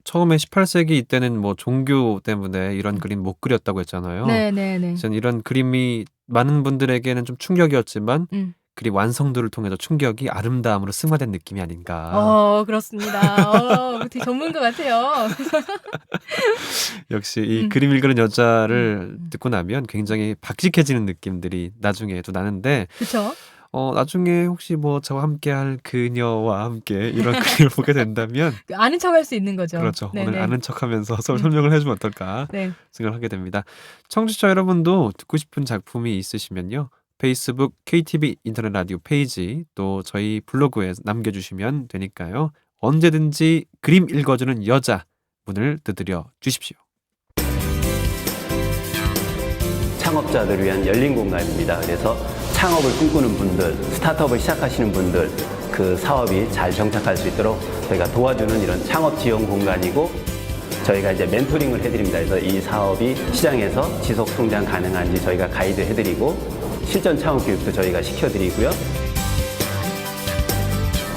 C: 처음에 18세기 이때는 뭐 종교 때문에 이런 그림 못 그렸다고 했잖아요.
B: 네네네.
C: 전 이런 그림이 많은 분들에게는 좀 충격이었지만 그림 완성도를 통해서 충격이 아름다움으로 승화된 느낌이 아닌가.
B: 그렇습니다. 되게 전문가 같아요.
C: 역시 이 그림 읽는 여자를 듣고 나면 굉장히 박식해지는 느낌들이 나중에 또 나는데
B: 그렇죠.
C: 나중에 혹시 뭐 저와 함께할 그녀와 함께 이런 그림을 보게 된다면
B: 아는 척할 수 있는 거죠.
C: 그렇죠.
B: 네네.
C: 오늘 아는 척하면서 서로 설명을 해주면 어떨까
B: 네.
C: 생각을 하게 됩니다. 청취자 여러분도 듣고 싶은 작품이 있으시면요. 페이스북 KTV 인터넷 라디오 페이지 또 저희 블로그에 남겨주시면 되니까요. 언제든지 그림 읽어주는 여자 문을 두드려 주십시오.
M: 창업자들을 위한 열린 공간입니다. 그래서 창업을 꿈꾸는 분들, 스타트업을 시작하시는 분들 그 사업이 잘 정착할 수 있도록 저희가 도와주는 이런 창업 지원 공간이고 저희가 이제 멘토링을 해드립니다. 그래서 이 사업이 시장에서 지속 성장 가능한지 저희가 가이드 해드리고 실전 창업 교육도 저희가 시켜드리고요.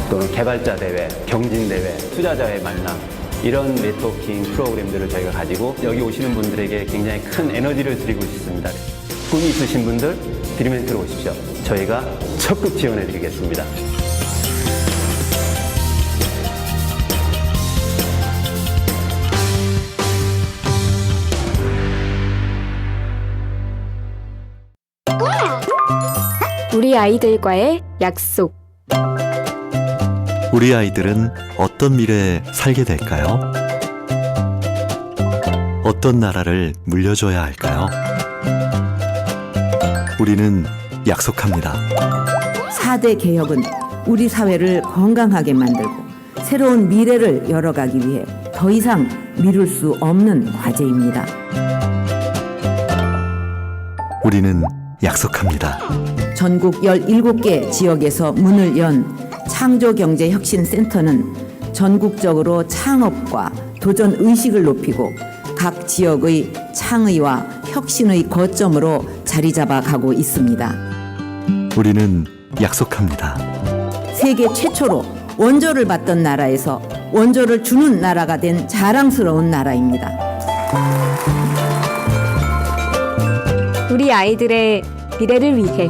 M: 또는 개발자 대회, 경진 대회, 투자자의 만남 이런 네트워킹 프로그램들을 저희가 가지고 여기 오시는 분들에게 굉장히 큰 에너지를 드리고 있습니다. 꿈이 있으신 분들 드림엔트로 오십시오. 저희가 적극 지원해 드리겠습니다.
A: 우리 아이들과의 약속.
K: 우리 아이들은 어떤 미래에 살게 될까요? 어떤 나라를 물려줘야 할까요? 우리는 약속합니다.
L: 4대 개혁은 우리 사회를 건강하게 만들고 새로운 미래를 열어가기 위해 더 이상 미룰 수 없는 과제입니다.
K: 우리는 약속합니다.
L: 전국 17개 지역에서 문을 연 창조경제혁신센터는 전국적으로 창업과 도전 의식을 높이고 각 지역의 창의와 혁신의 거점으로 자리 잡아가고 있습니다.
K: 우리는 약속합니다.
L: 세계 최초로 원조를 받던 나라에서 원조를 주는 나라가 된 자랑스러운 나라입니다.
A: 우리 아이들의 미래를 위해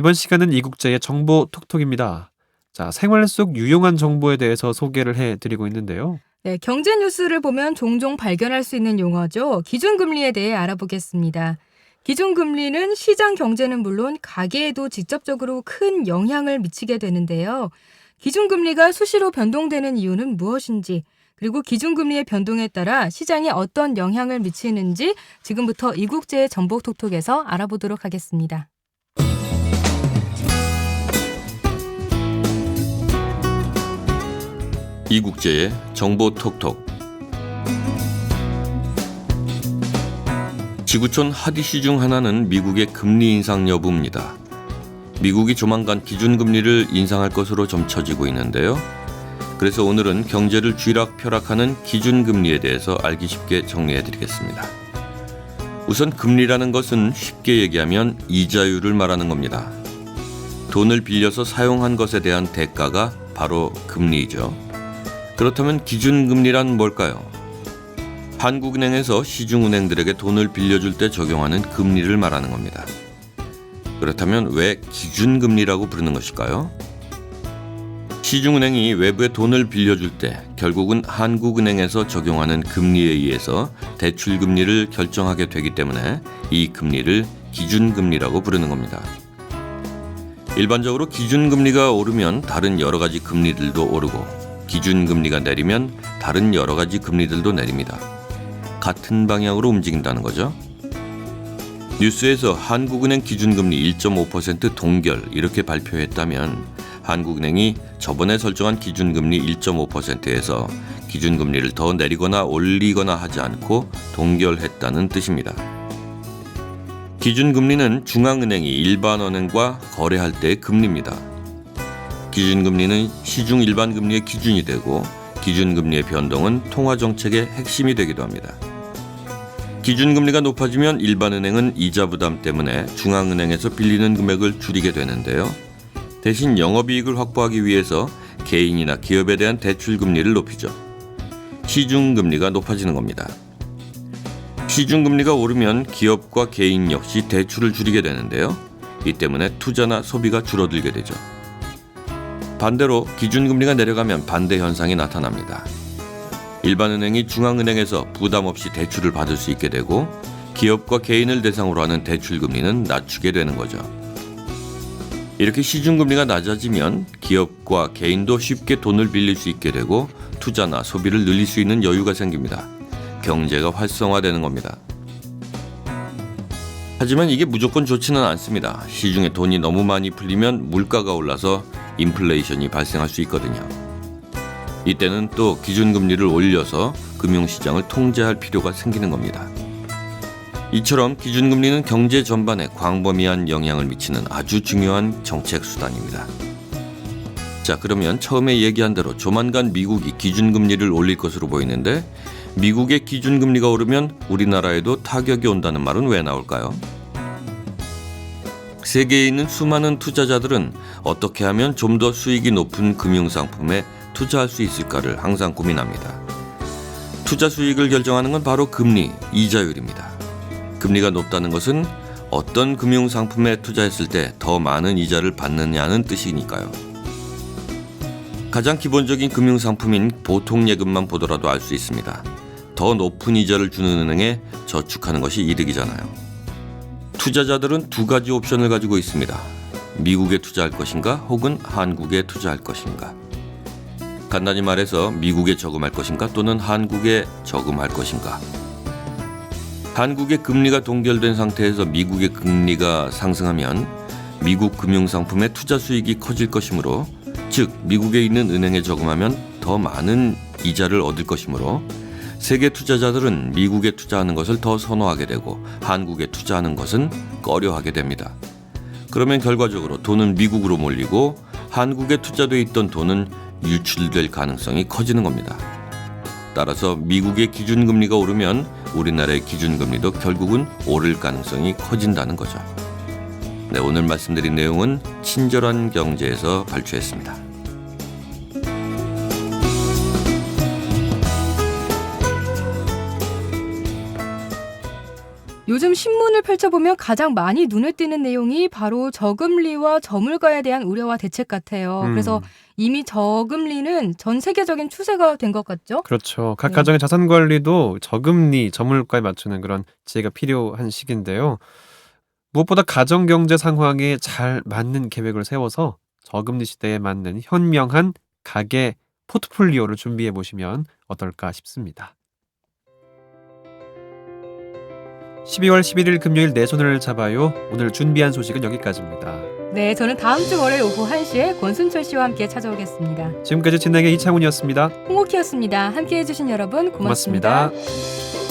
C: 이번 시간은 이국제의 정보 톡톡입니다. 자, 생활 속 유용한 정보에 대해서 소개를 해드리고 있는데요.
B: 네, 경제 뉴스를 보면 종종 발견할 수 있는 용어죠. 기준금리에 대해 알아보겠습니다. 기준금리는 시장 경제는 물론 가계에도 직접적으로 큰 영향을 미치게 되는데요. 기준금리가 수시로 변동되는 이유는 무엇인지, 그리고 기준금리의 변동에 따라 시장에 어떤 영향을 미치는지 지금부터 이국제의 정보톡톡에서 알아보도록 하겠습니다.
N: 이국제의 정보톡톡. 지구촌 핫 이슈 중 하나는 미국의 금리 인상 여부입니다. 미국이 조만간 기준금리를 인상할 것으로 점쳐지고 있는데요. 그래서 오늘은 경제를 쥐락펴락하는 기준금리에 대해서 알기 쉽게 정리해드리겠습니다. 우선 금리라는 것은 쉽게 얘기하면 이자율을 말하는 겁니다. 돈을 빌려서 사용한 것에 대한 대가가 바로 금리이죠. 그렇다면 기준금리란 뭘까요? 한국은행에서 시중은행들에게 돈을 빌려줄 때 적용하는 금리를 말하는 겁니다. 그렇다면 왜 기준금리라고 부르는 것일까요? 시중은행이 외부에 돈을 빌려줄 때 결국은 한국은행에서 적용하는 금리에 의해서 대출금리를 결정하게 되기 때문에 이 금리를 기준금리라고 부르는 겁니다. 일반적으로 기준금리가 오르면 다른 여러 가지 금리들도 오르고 기준금리가 내리면 다른 여러 가지 금리들도 내립니다. 같은 방향으로 움직인다는 거죠. 뉴스에서 한국은행 기준금리 1.5% 동결 이렇게 발표했다면 한국은행이 저번에 설정한 기준금리 1.5%에서 기준금리를 더 내리거나 올리거나 하지 않고 동결했다는 뜻입니다. 기준금리는 중앙은행이 일반은행과 거래할 때의 금리입니다. 기준금리는 시중 일반금리의 기준이 되고 기준금리의 변동은 통화정책의 핵심이 되기도 합니다. 기준금리가 높아지면 일반은행은 이자 부담 때문에 중앙은행에서 빌리는 금액을 줄이게 되는데요. 대신 영업이익을 확보하기 위해서 개인이나 기업에 대한 대출금리를 높이죠. 시중금리가 높아지는 겁니다. 시중금리가 오르면 기업과 개인 역시 대출을 줄이게 되는데요. 이 때문에 투자나 소비가 줄어들게 되죠. 반대로 기준금리가 내려가면 반대 현상이 나타납니다. 일반은행이 중앙은행에서 부담 없이 대출을 받을 수 있게 되고 기업과 개인을 대상으로 하는 대출금리는 낮추게 되는 거죠. 이렇게 시중금리가 낮아지면 기업과 개인도 쉽게 돈을 빌릴 수 있게 되고 투자나 소비를 늘릴 수 있는 여유가 생깁니다. 경제가 활성화되는 겁니다. 하지만 이게 무조건 좋지는 않습니다. 시중에 돈이 너무 많이 풀리면 물가가 올라서 인플레이션이 발생할 수 있거든요. 이때는 또 기준금리를 올려서 금융시장을 통제할 필요가 생기는 겁니다. 이처럼 기준금리는 경제 전반에 광범위한 영향을 미치는 아주 중요한 정책 수단입니다. 자, 그러면 처음에 얘기한 대로 조만간 미국이 기준금리를 올릴 것으로 보이는데 미국의 기준금리가 오르면 우리나라에도 타격이 온다는 말은 왜 나올까요? 세계에 있는 수많은 투자자들은 어떻게 하면 좀 더 수익이 높은 금융상품에 투자할 수 있을까를 항상 고민합니다. 투자 수익을 결정하는 건 바로 금리, 이자율입니다. 금리가 높다는 것은 어떤 금융상품에 투자했을 때 더 많은 이자를 받느냐는 뜻이니까요. 가장 기본적인 금융상품인 보통예금만 보더라도 알 수 있습니다. 더 높은 이자를 주는 은행에 저축하는 것이 이득이잖아요. 투자자들은 두 가지 옵션을 가지고 있습니다. 미국에 투자할 것인가 혹은 한국에 투자할 것인가. 간단히 말해서 미국에 저금할 것인가 또는 한국에 저금할 것인가. 한국의 금리가 동결된 상태에서 미국의 금리가 상승하면 미국 금융상품의 투자 수익이 커질 것이므로, 즉 미국에 있는 은행에 저금하면 더 많은 이자를 얻을 것이므로 세계 투자자들은 미국에 투자하는 것을 더 선호하게 되고 한국에 투자하는 것은 꺼려하게 됩니다. 그러면 결과적으로 돈은 미국으로 몰리고 한국에 투자돼 있던 돈은 유출될 가능성이 커지는 겁니다. 따라서 미국의 기준금리가 오르면 우리나라의 기준금리도 결국은 오를 가능성이 커진다는 거죠. 네, 오늘 말씀드린 내용은 친절한 경제에서 발췌했습니다.
B: 요즘 신문을 펼쳐보면 가장 많이 눈에 띄는 내용이 바로 저금리와 저물가에 대한 우려와 대책 같아요. 그래서 이미 저금리는 전 세계적인 추세가 된 것 같죠?
C: 그렇죠. 각
B: 네.
C: 가정의 자산 관리도 저금리, 저물가에 맞추는 그런 지혜가 필요한 시기인데요. 무엇보다 가정 경제 상황에 잘 맞는 계획을 세워서 저금리 시대에 맞는 현명한 가계 포트폴리오를 준비해 보시면 어떨까 싶습니다. 12월 11일 금요일 내 손을 잡아요. 오늘 준비한 소식은 여기까지입니다.
B: 네, 저는 다음 주 월요일 오후 1시에 권순철 씨와 함께 찾아오겠습니다.
C: 지금까지 진행의 이창훈이었습니다.
B: 홍옥희였습니다. 함께해 주신 여러분 고맙습니다.
C: 고맙습니다.